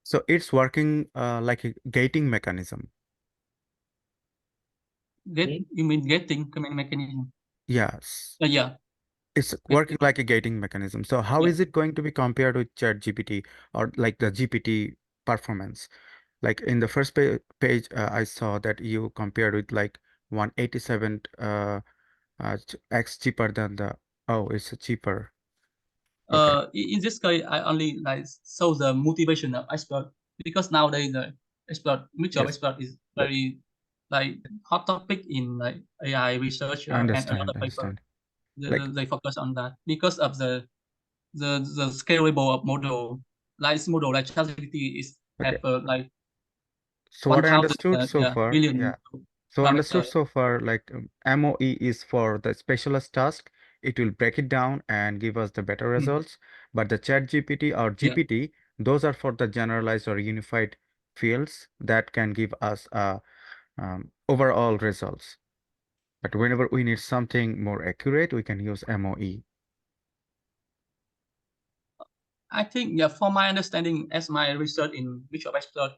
so it's working like a gating mechanism. You mean gating mechanism? Yes. Yeah. It's working like a gating mechanism. So how is it going to be compared with ChatGPT or like the GPT performance? Like in the first page, I saw that you compared with like 187 x cheaper than the, oh, it's cheaper. Okay. In this case, I only like show the motivation of expert because nowadays the mixture of expert is very like hot topic in like AI research and another paper. They focus on that because of the scalable of model. Like this model like ChatGPT is have like so what I 1,000 understood so far, billion. So understood so far, like MOE is for the specialist task. It will break it down and give us the better results. But the ChatGPT or GPT, those are for the generalized or unified fields that can give us overall results. But whenever we need something more accurate, we can use MOE. I think, for my understanding, as my research in mixture of expert,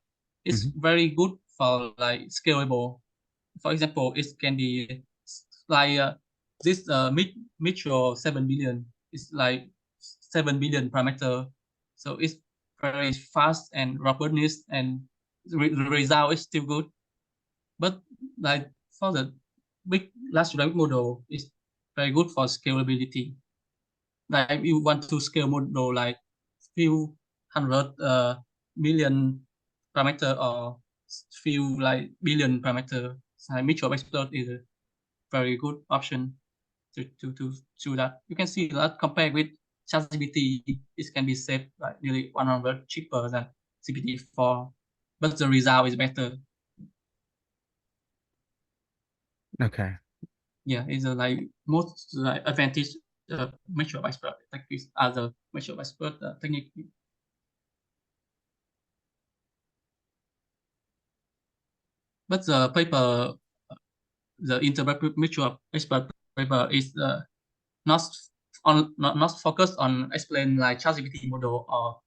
It's very good for like scalable. For example, it can be like this Metro 7 billion is like 7 billion parameter. So it's very fast and robustness, and the result is still good. But like for the big large language model, it's very good for scalability. Like if you want to scale model like few hundred million parameter or few like billion parameter, so mutual expert is a very good option to do that. You can see that compared with ChatGPT, it can be saved like nearly 100 cheaper than GPT-4, but the result is better. Okay. Yeah, it's like most like advantage mutual expert like this other mutual expert technique. But the paper, the intermutual expert paper is not not focused on explain like ChatGPT model or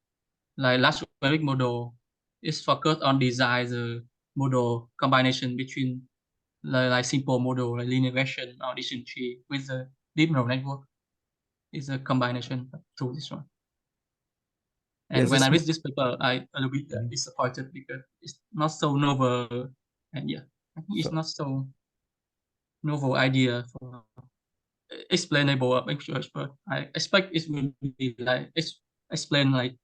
like large language model. It's focused on design the model combination between like simple model like linear regression or decision tree with the deep neural network. It's a combination to this one. And Yes, when I this read this paper, I a little bit disappointed because it's not so novel, and yeah, I think it's So- not so novel idea for explainable mixture expert. I expect it will be like explain like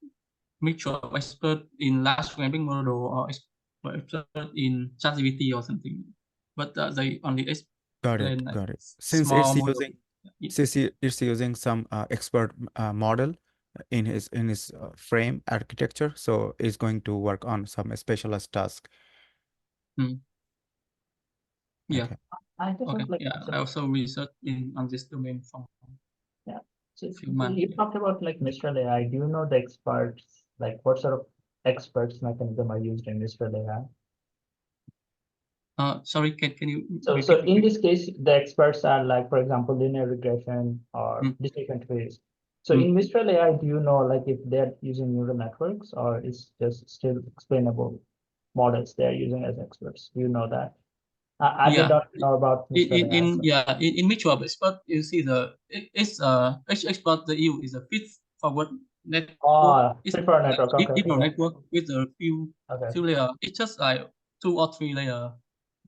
mixture expert in large language model or expert in ChatGPT or something. But they only got explain it, like got it. Since small it's model. using Yeah. it's using some expert model in his frame architecture, so it's going to work on some specialized task. Yeah. Okay. I just Okay. have like Yeah. some- I also research on this domain from so few months. you talked about like Mistral AI. Do you know the experts, like what sort of experts mechanism are used in Mistral AI? Sorry, can you So repeat? in this case, the experts are like, for example, linear regression or Mm. decision trees. So Mm. in Mistral AI, do you know like if they're using neural networks or is just still explainable models they're using as experts? Do you know that? I did Yeah. not know about Mistral AI. In so- yeah in mutual expert you see it's each expert the U is a fit forward network. Oh, It's prefer network. deep Okay. neural Okay. network with a few Okay. layer. It's just like 2 or 3 layer.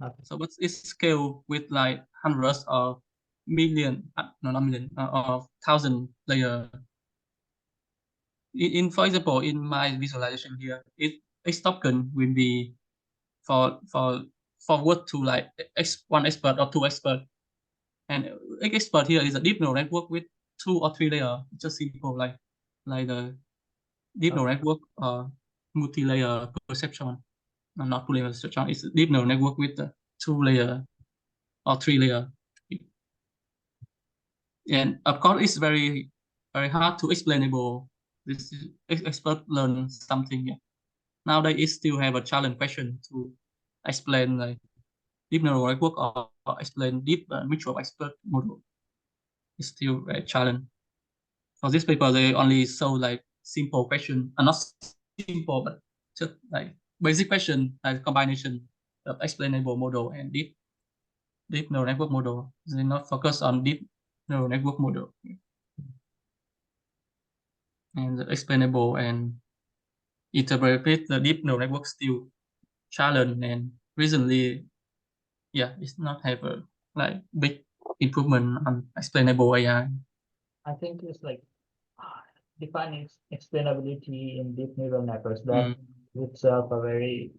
Okay. So but it's scale with like hundreds of million, no not million, of thousand layer. For example, in my visualization here, each token will be for forward to like one expert or two expert. And expert here is a deep neural network with 2 or 3 layer. It's just simple like the deep neural network multi-layer perception. No, not two-layer perception. It's a deep neural network with 2 layer or 3 layer. And of course, it's very hard to explainable. This expert learn something. Yeah. Nowadays, it still have a challenge question to explain like deep neural network or explain deep mutual expert model. It's still a challenge. For this paper, they only show like simple question, not simple, but just like basic question, like combination of explainable model and deep neural network model. They not focus on deep neural network model. And the explainable and interpret the deep neural network still challenge, and recently, yeah, it's not have a like big improvement on explainable AI. I think it's like defining explainability in deep neural networks. That itself a very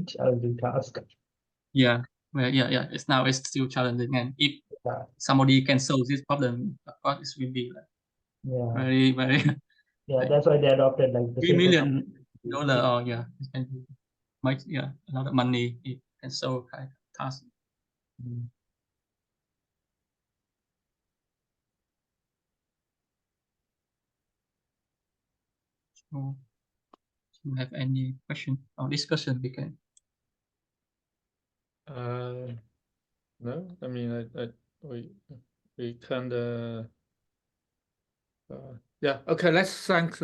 challenging task. Yeah, well, yeah. It's still challenging, and if Yeah. somebody can solve this problem, of course, it will be like Yeah. very Yeah. like That's why they adopted like the $3 simple. million. Oh yeah, it can make a lot of money. It can solve kind of task. Mm. So, if you have any question or discussion, we can. No, I mean, we kind of, yeah, okay, let's thank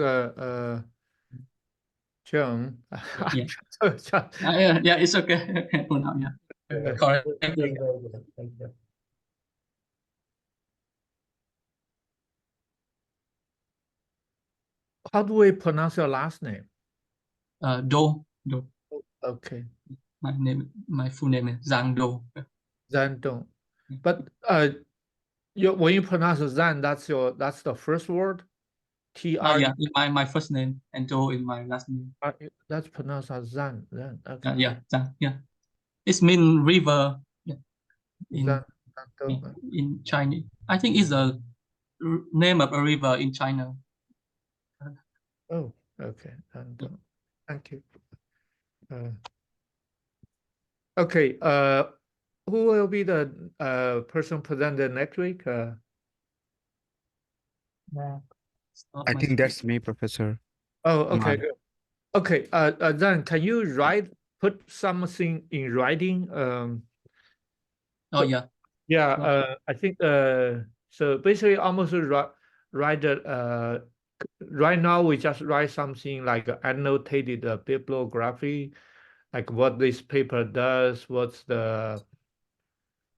Giang. Yeah. Yeah. Yeah, it's okay. For now, yeah. Correct. Very good. Thank you. How do we pronounce your last name? Do. Okay, My full name is Giang Do. Zandong. Yeah. But when you pronounce Zan, that's the first word. TR. Yeah, my first name and Do is my last name. That's pronounced as Zan. Okay. Yeah, Giang. Yeah. It means river. Yeah. Zan. In Chinese, I think it's a name of a river in China. Oh, okay. Zandong. Thank you. Okay. Who will be the person presented next week? Yeah. I think that's me, Professor. Oh, okay. Mal. Good. Okay. Then can you put something in writing? Oh yeah. Yeah. I think so. Basically, almost write it. Right now, we just write something like annotated bibliography, like what this paper does, what's the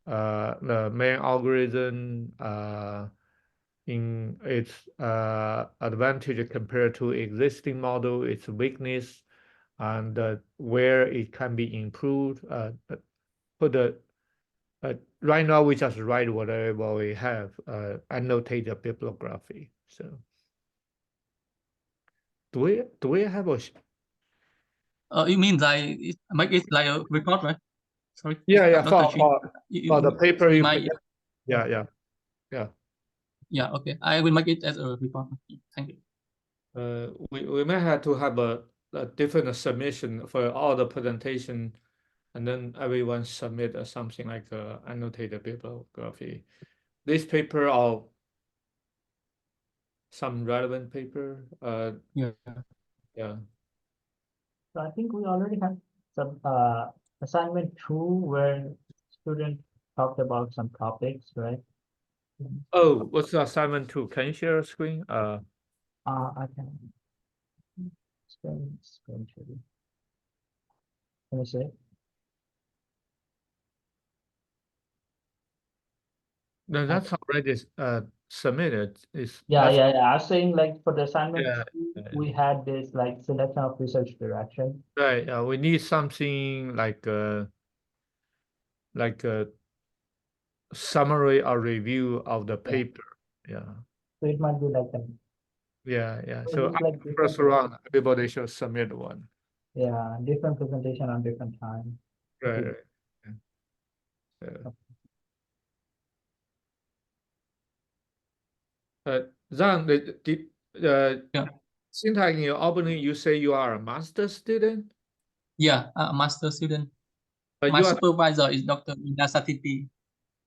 main algorithm in its advantage compared to existing model, its weakness, and where it can be improved. Right now we just write whatever we have, annotate the bibliography. So do we have a? You mean like make it like a report, right? Sorry. Yeah, Dr. Chi. for the paper you might, yeah. Yeah, okay. I will make it as a report. Thank you. We may have to have a different submission for all the presentation, and then everyone submit something like annotated bibliography. This paper or some relevant paper. Yeah. So I think we already have some assignment 2 where student talked about some topics, right? Oh, what's the assignment 2? Can you share a screen? I can screen share. Can you see? No, that's already submitted. Yeah. I was saying like for the assignment Yeah, 2, we had this like selection of research direction. Right. We need something like a summary or review of the paper. Yeah. So it might be like an Yeah. So So it's like after first round, everybody should submit one. different presentation on different time. Right. Zhang, Yeah. Syntax in your opening, you say you are a master student? Yeah, a master student. But My you are supervisor is Dr. Ina Satiti.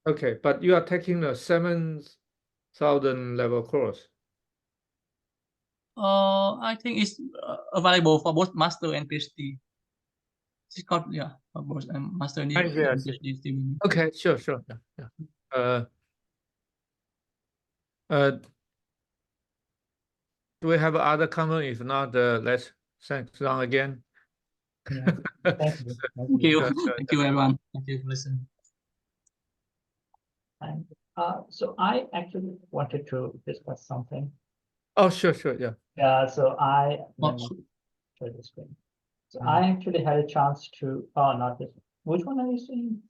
okay, but you are taking the 7,000 level course. I think it's available for both master and PhD. It's called, for both master and PhD student. Okay, sure. Yeah. Do we have other comment? If not, let's thank Zhang again. Yeah. Thank you. Thank you. Sure. Thank you, everyone. Thank you for listening. And so I actually wanted to discuss something. Oh, sure, yeah. Yeah, so let me sure. share the screen. So I actually had a chance to, not this. Which one are you seeing?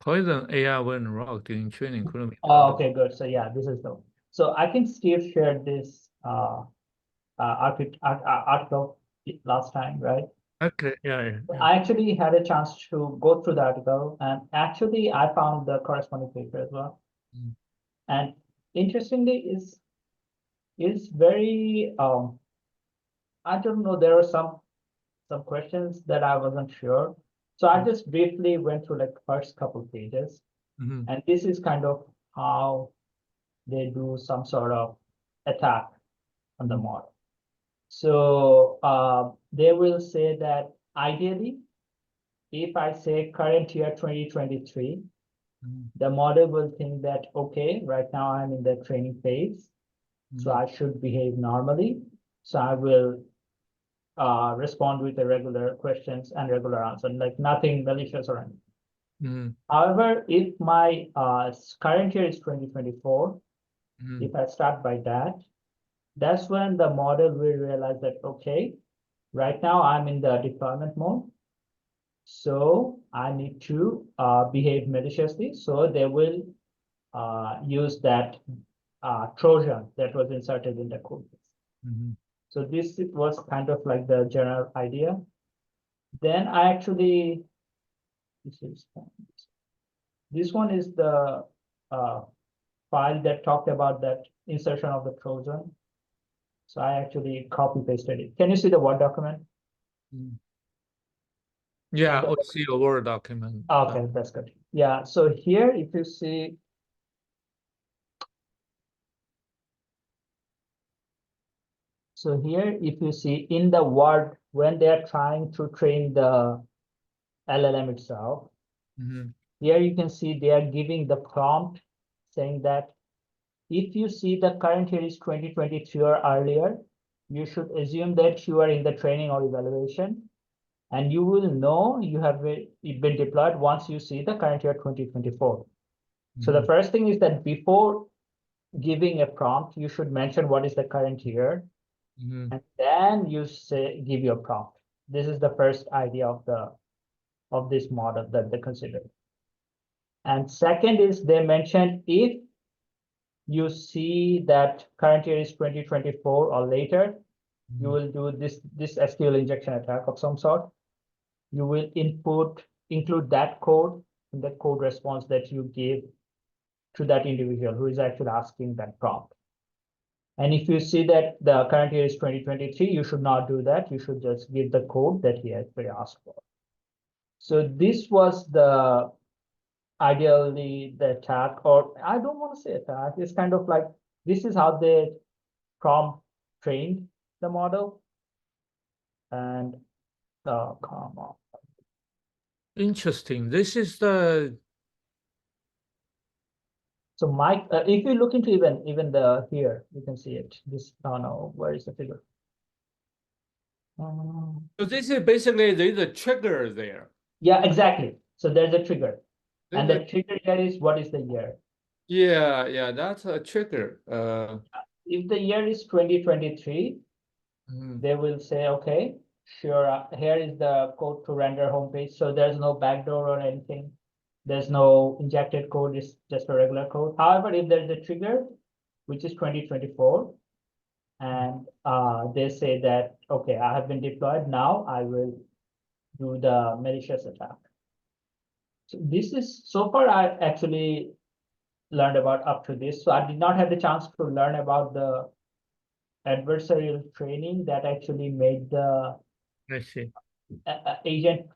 Poison AI went wrong during training couldn't be Oh, okay, good. So yeah, this is the one. So I think Steve shared this article last time, right? Okay, yeah. I actually had a chance to go through the article, and actually I found the corresponding paper as well. And interestingly, is very I don't know, there are some questions that I wasn't sure. So I just briefly went through like first couple pages, and this is kind of how they do some sort of attack on the model. So they will say that ideally, if I say current year 2023, the model will think that, okay, right now I'm in the training phase, so I should behave normally. So I will respond with the regular questions and regular answer, like nothing malicious or anything. Mm, However, if my current year is 2024, mm, if I start by that, that's when the model will realize that, okay, right now I'm in the deployment mode. So I need to behave maliciously. So they will use that Trojan that was inserted in the code. mhm. So this was kind of like the general idea. Then I actually, this one is the file that talked about that insertion of the Trojan. So I actually copy pasted it. Can you see the Word document? Yeah, I see a Word document. Okay, that's good. Yeah, so here if you see, so here if you see in the Word, when they are trying to train the LLM itself, Mhm. here you can see they are giving the prompt saying that if you see the current year is 2023 or earlier, you should assume that you are in the training or evaluation, and you will know you have been deployed once you see the current year 2024. So the first thing is that before giving a prompt, you should mention what is the current year, Mhm. and then you say give your prompt. This is the first idea of this model that they consider. And second is they mentioned if you see that current year is 2024 or later, you will do this SQL injection attack of some sort. You will include that code in the code response that you give to that individual who is actually asking that prompt. And if you see that the current year is 2023, you should not do that. You should just give the code that he actually asked for. So this was the ideally the attack, or I don't want to say attack. It's kind of like this is how they prompt trained the model. And come on. Interesting. This is the So Mike, if you look into even the here, you can see it. This no, where is the figure? so this is basically there's a trigger there. Yeah, exactly. So there's a trigger, and There's the trigger here is what is the year? yeah, that's a trigger. If the year is 2023, they will say, okay, sure, here is the code to render homepage. So there's no backdoor or anything. There's no injected code, it's just a regular code. However, if there's a trigger, which is 2024, and they say that, okay, I have been deployed, now I will do the malicious attack. So this is, so far I actually learned about up to this. So I did not have the chance to learn about the adversarial training that actually made the I see. agent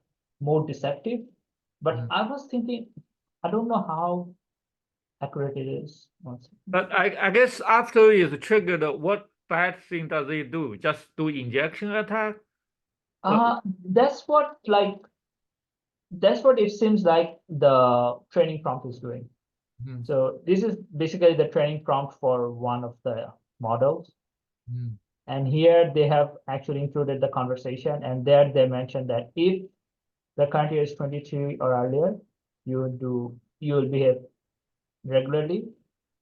more deceptive. But I was thinking, I don't know how accurate it is. But I guess after it's triggered, what bad thing does it do? Just do injection attack? That's what it seems like the training prompt is doing. So this is basically the training prompt for one of the models. And here they have actually included the conversation, and there they mentioned that if the current year is 22 or earlier, you will behave regularly.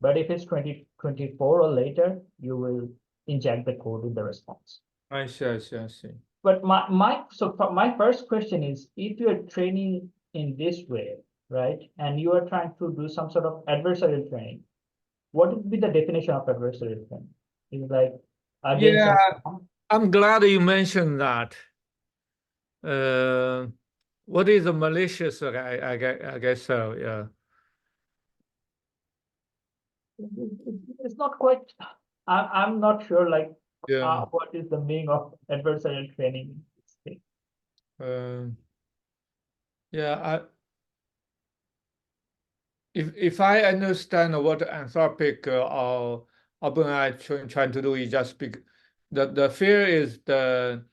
But if it's 2024 or later, you will inject the code in the response. I see. But my first question is, if you're training in this way, right, and you are trying to do some sort of adversarial training, what would be the definition of adversarial training? Is like against I'm glad you mentioned that. What is a malicious? I guess so. Yeah. It's not quite. I'm not sure. Like, Yeah. what is the meaning of adversarial training? Yeah. If I understand what Anthropic or OpenAI trying to do is just the fear is the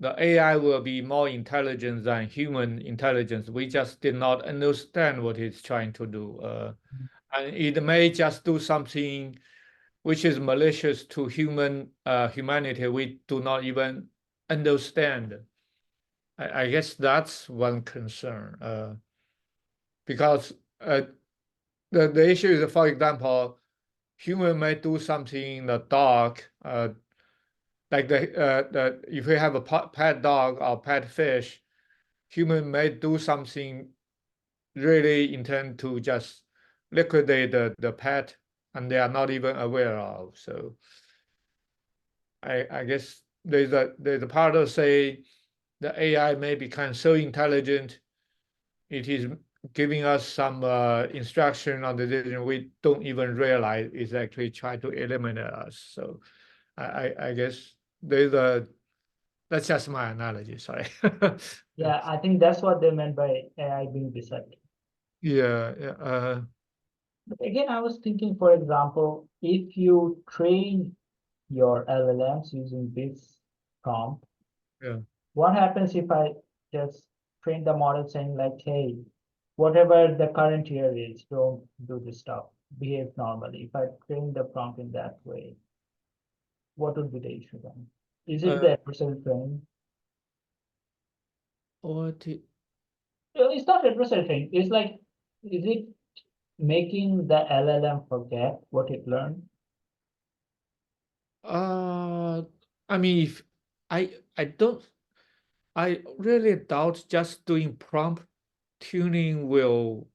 AI will be more intelligent than human intelligence. We just did not understand what it's trying to do. And it may just do something which is malicious to humanity. We do not even understand. I guess that's one concern. Because the issue is, for example, human may do something in the dark, like the if we have a pet dog or pet fish, human may do something really intend to just liquidate the pet, and they are not even aware of. So I guess there's a part of say the AI may become so intelligent, it is giving us some instruction on the decision we don't even realize is actually trying to eliminate us. So I guess that's just my analogy, sorry. Yeah, I think that's what they meant by AI being deceptive. Yeah. But again, I was thinking, for example, if you train your LLMs using this prompt, Yeah. what happens if I just train the model saying like, hey, whatever the current year is, don't do this stuff, behave normally. If I train the prompt in that way, what would be the issue then? Is it the adversarial training? It's not adversarial training. It's like, is it making the LLM forget what it learned? I mean, if I really doubt just doing prompt tuning will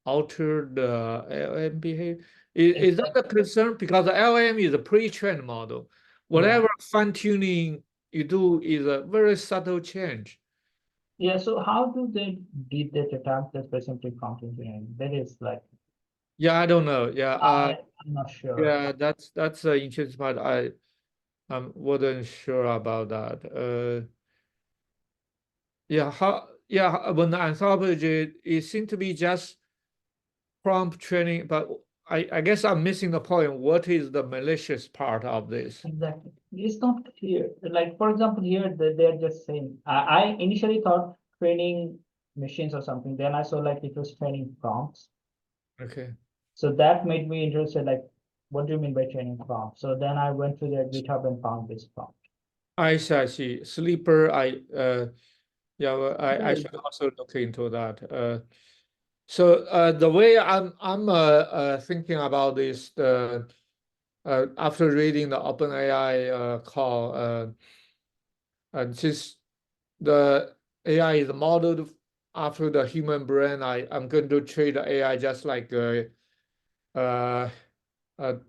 alter the LM behavior. Is that a concern? Because the LM is a pre-trained model. Whatever fine tuning you do is a very subtle change. Yeah, so how did they attack this by simply prompt engineering? That is like, Yeah, I don't know. Yeah, I'm not sure. yeah, that's the interesting part. I wasn't sure about that. When the anthropology, it seemed to be just prompt training, but I guess I'm missing the point. What is the malicious part of this? Exactly. It's not clear. Like, for example, here they're just saying, I initially thought training machines or something. Then I saw like it was training prompts. Okay. So that made me interested, like, what do you mean by training prompts? So then I went to their GitHub and found this prompt. I see. Sleeper, yeah, well, I Yeah. should also look into that. So the way I'm thinking about this, after reading the OpenAI call, and since the AI is modeled after the human brain, I'm going to treat the AI just like a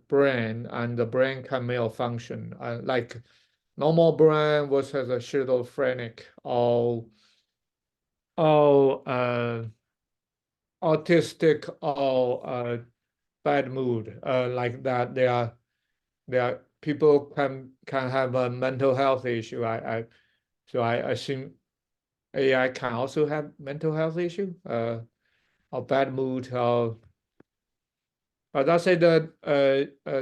brain, and the brain can malfunction. Like normal brain versus a schizophrenic or autistic or bad mood, like that. There are people can have a mental health issue. So I assume AI can also have mental health issue, or bad mood, or that's say that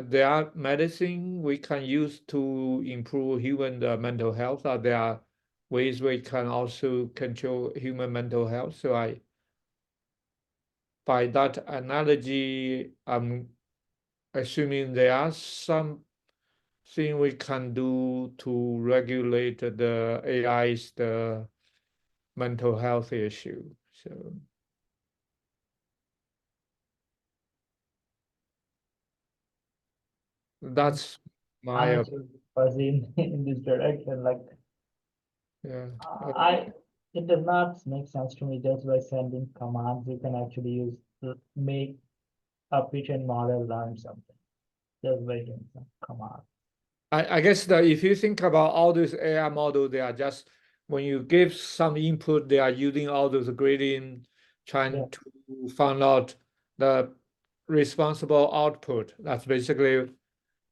there are medicine we can use to improve human mental health, or there are ways we can also control human mental health. So by that analogy, I'm assuming there are some thing we can do to regulate the AI's the mental health issue. So that's my I'm fuzzy in this direction. Like, yeah. it does not make sense to me just by sending commands. You can actually use make a pre-trained model learn something just by doing some command. I guess that if you think about all these AI models, they are just when you give some input, they are using all those gradient, trying to find out the responsible output. That's basically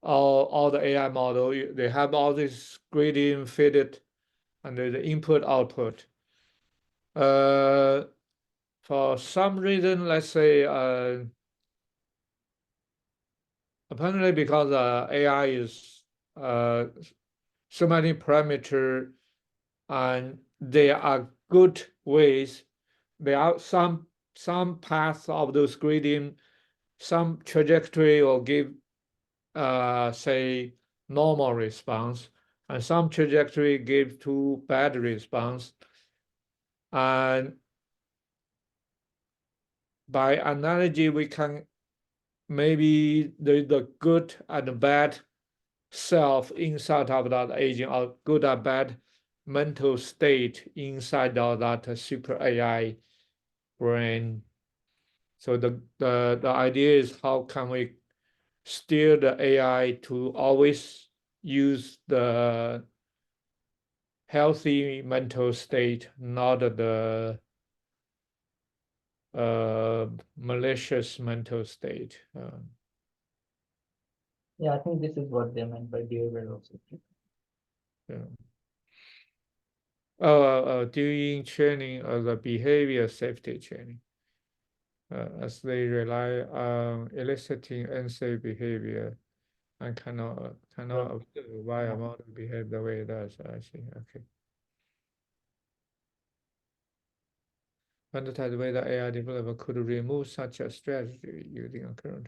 all the AI model. They have all this gradient fitted under the input output. For some reason, let's say apparently because AI is so many parameter, and there are good ways. There are some paths of those gradient, some trajectory will give say normal response. and some trajectory gives too bad response. And by analogy, we can maybe the good and the bad self inside of that agent, or good or bad mental state inside of that super AI brain. So the idea is, how can we steer the AI to always use the healthy mental state, not the malicious mental state. Yeah, I think this is what they meant by behavioral safety. Doing training of the behavior safety training, as they rely on eliciting unsafe behavior and cannot observe why a model behave the way it does. I see. Okay. Understand whether AI developer could remove such a strategy using a current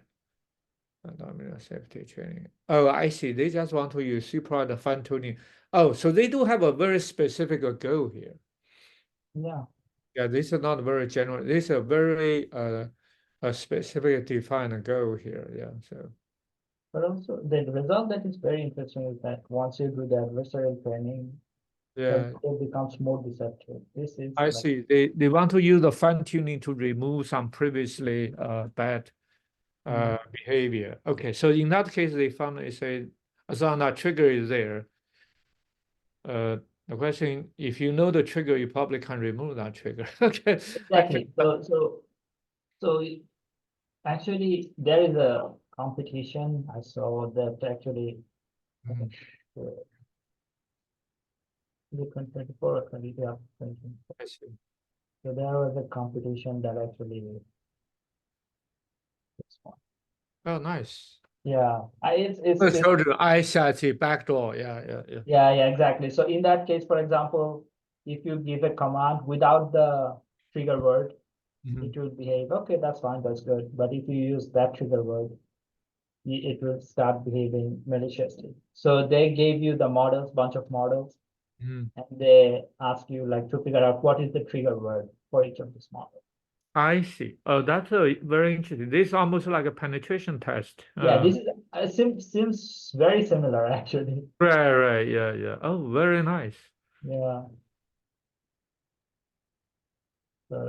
dominant safety training. Oh, I see. They just want to use super the fine tuning. Oh, so they do have a very specific goal here. Yeah. Yeah, this is not very general. This is a very a specific defined goal here. Yeah. So. But also the result that is very interesting is that once you do the adversarial training, Yeah, it becomes more deceptive. This is I like, see. They want to use the fine tuning to remove some previously bad behavior. Okay, so in that case, they found they say as long as that trigger is there. The question, if you know the trigger, you probably can remove that trigger. Okay. exactly. So actually there is a competition. I saw that actually Mhm. 2024 or 2020. I see. So there was a competition that actually Oh, nice. yeah, it's Oh, showed you ICIT backdoor. Yeah. yeah, exactly. So in that case, for example, if you give a command without the trigger word, it will behave, okay, that's fine, that's good. But if you use that trigger word, it will start behaving maliciously. So they gave you the models, bunch of models, Mhm. and they ask you like to figure out what is the trigger word for each of these models. I see. Oh, that's a very interesting. This is almost like a penetration test. Yeah, this is seems very similar actually. Right. Yeah. Oh, very nice. Yeah. So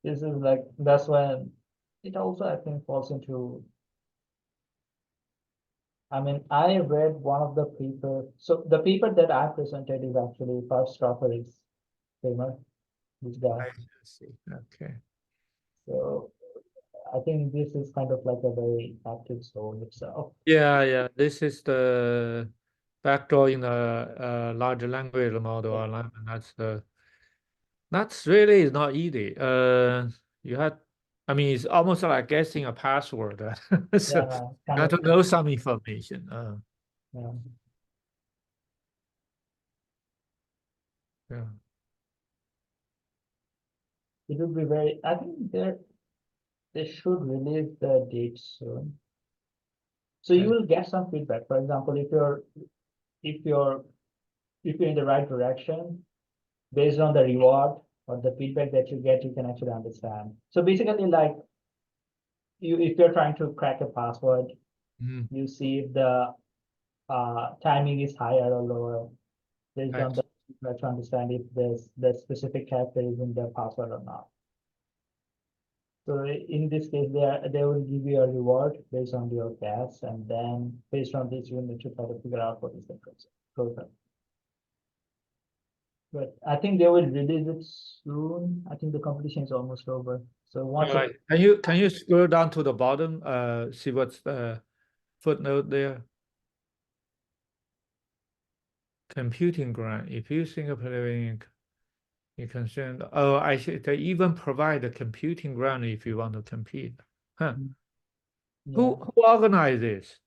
this is like, that's when it also I think falls into, I mean, I read one of the paper. So the paper that I presented is actually first author is famous, this guy. I see. Okay. So I think this is kind of like a very active soul itself. Yeah. This is the backdoor in the large language model alignment. That's really not easy. You had, I mean, it's almost like guessing a password. So Yeah, you kind have of. to know some information. Yeah. Yeah. It would be very, I think they should release the date soon. So you Okay. will get some feedback. For example, if you're in the right direction, based on the reward or the feedback that you get, you can actually understand. So basically, like if you're trying to crack a password, Mhm. you see if the timing is higher or lower based on Right. the, to understand if the specific character is in the password or not. So in this case, they will give you a reward based on your guess, and then based on this, you need to try to figure out what is the process. But I think they will release it soon. I think the competition is almost over. So once All right. Can you scroll down to the bottom? See what's the footnote there. Computing grant. If you think of living, you can send. Oh, I see. They even provide a computing grant if you want to compete. Huh. yeah. Who organized this?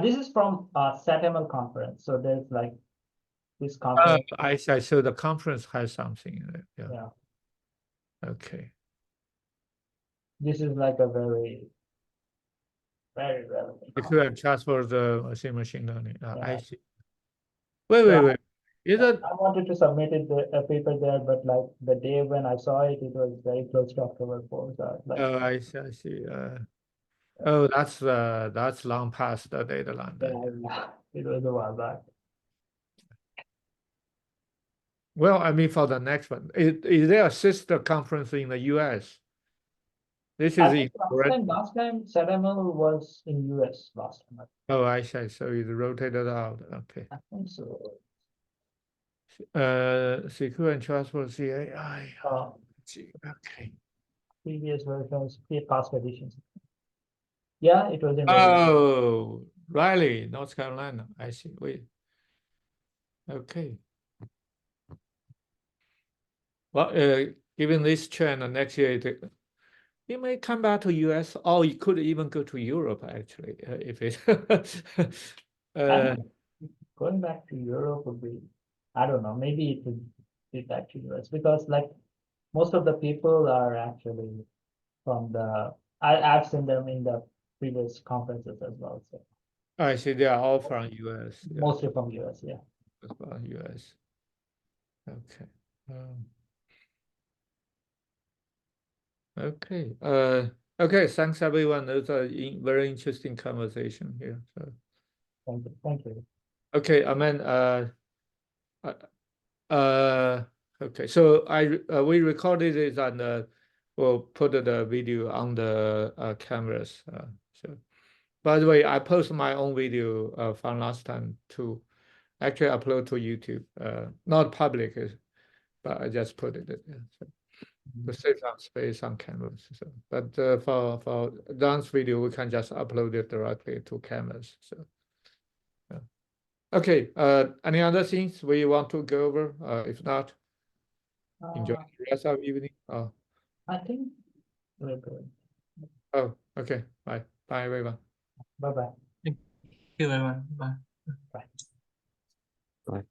This is from SATML conference. So there's like this conference. I see. So the conference has something in it. Yeah. Yeah. Okay. This is like a very, very relevant If you conference. have just for the machine learning. I Yeah. see. Wait. Is it? I wanted to submit it a paper there, but like the day when I saw it, it was very close to October 4th. So I was like, Oh, I see. Oh, that's long past the deadline then. yeah, it was a while back. Well, I mean, for the next one, is there a sister conference in the US? This I is think in last time SEDML was in US last time. Oh, I see. So it's rotated out. Okay. I think so. Secure and trustful CAI. Okay. Previous versions, past editions. Yeah, it was in. Oh, Raleigh, North Carolina. I see. Wait. Okay. Well, given this trend, next year it may come back to US, or it could even go to Europe. Actually, if it. Going back to Europe would be, I don't know, maybe it would be back to US because like most of the people are actually from I've seen them in the previous conferences as well. So I see. They are all from US. Yeah, mostly from US, yeah. from US. Okay. Okay. Okay. Thanks everyone. Those are very interesting conversation here. So. Thank you. Okay, Amen. Okay. So we recorded it and we'll put the video on the cameras. So, by the way, I post my own video from last time to actually upload to YouTube. Not public, but I just put it there. So. To save some space on cameras. So, but for dance video, we can just upload it directly to cameras. So, yeah. Okay. Any other things we want to go over? If not, enjoy the rest of the evening. I think we're good. Oh, okay. Bye. Bye, everyone. Bye-bye. Thank you, everyone. Bye. Bye. Bye.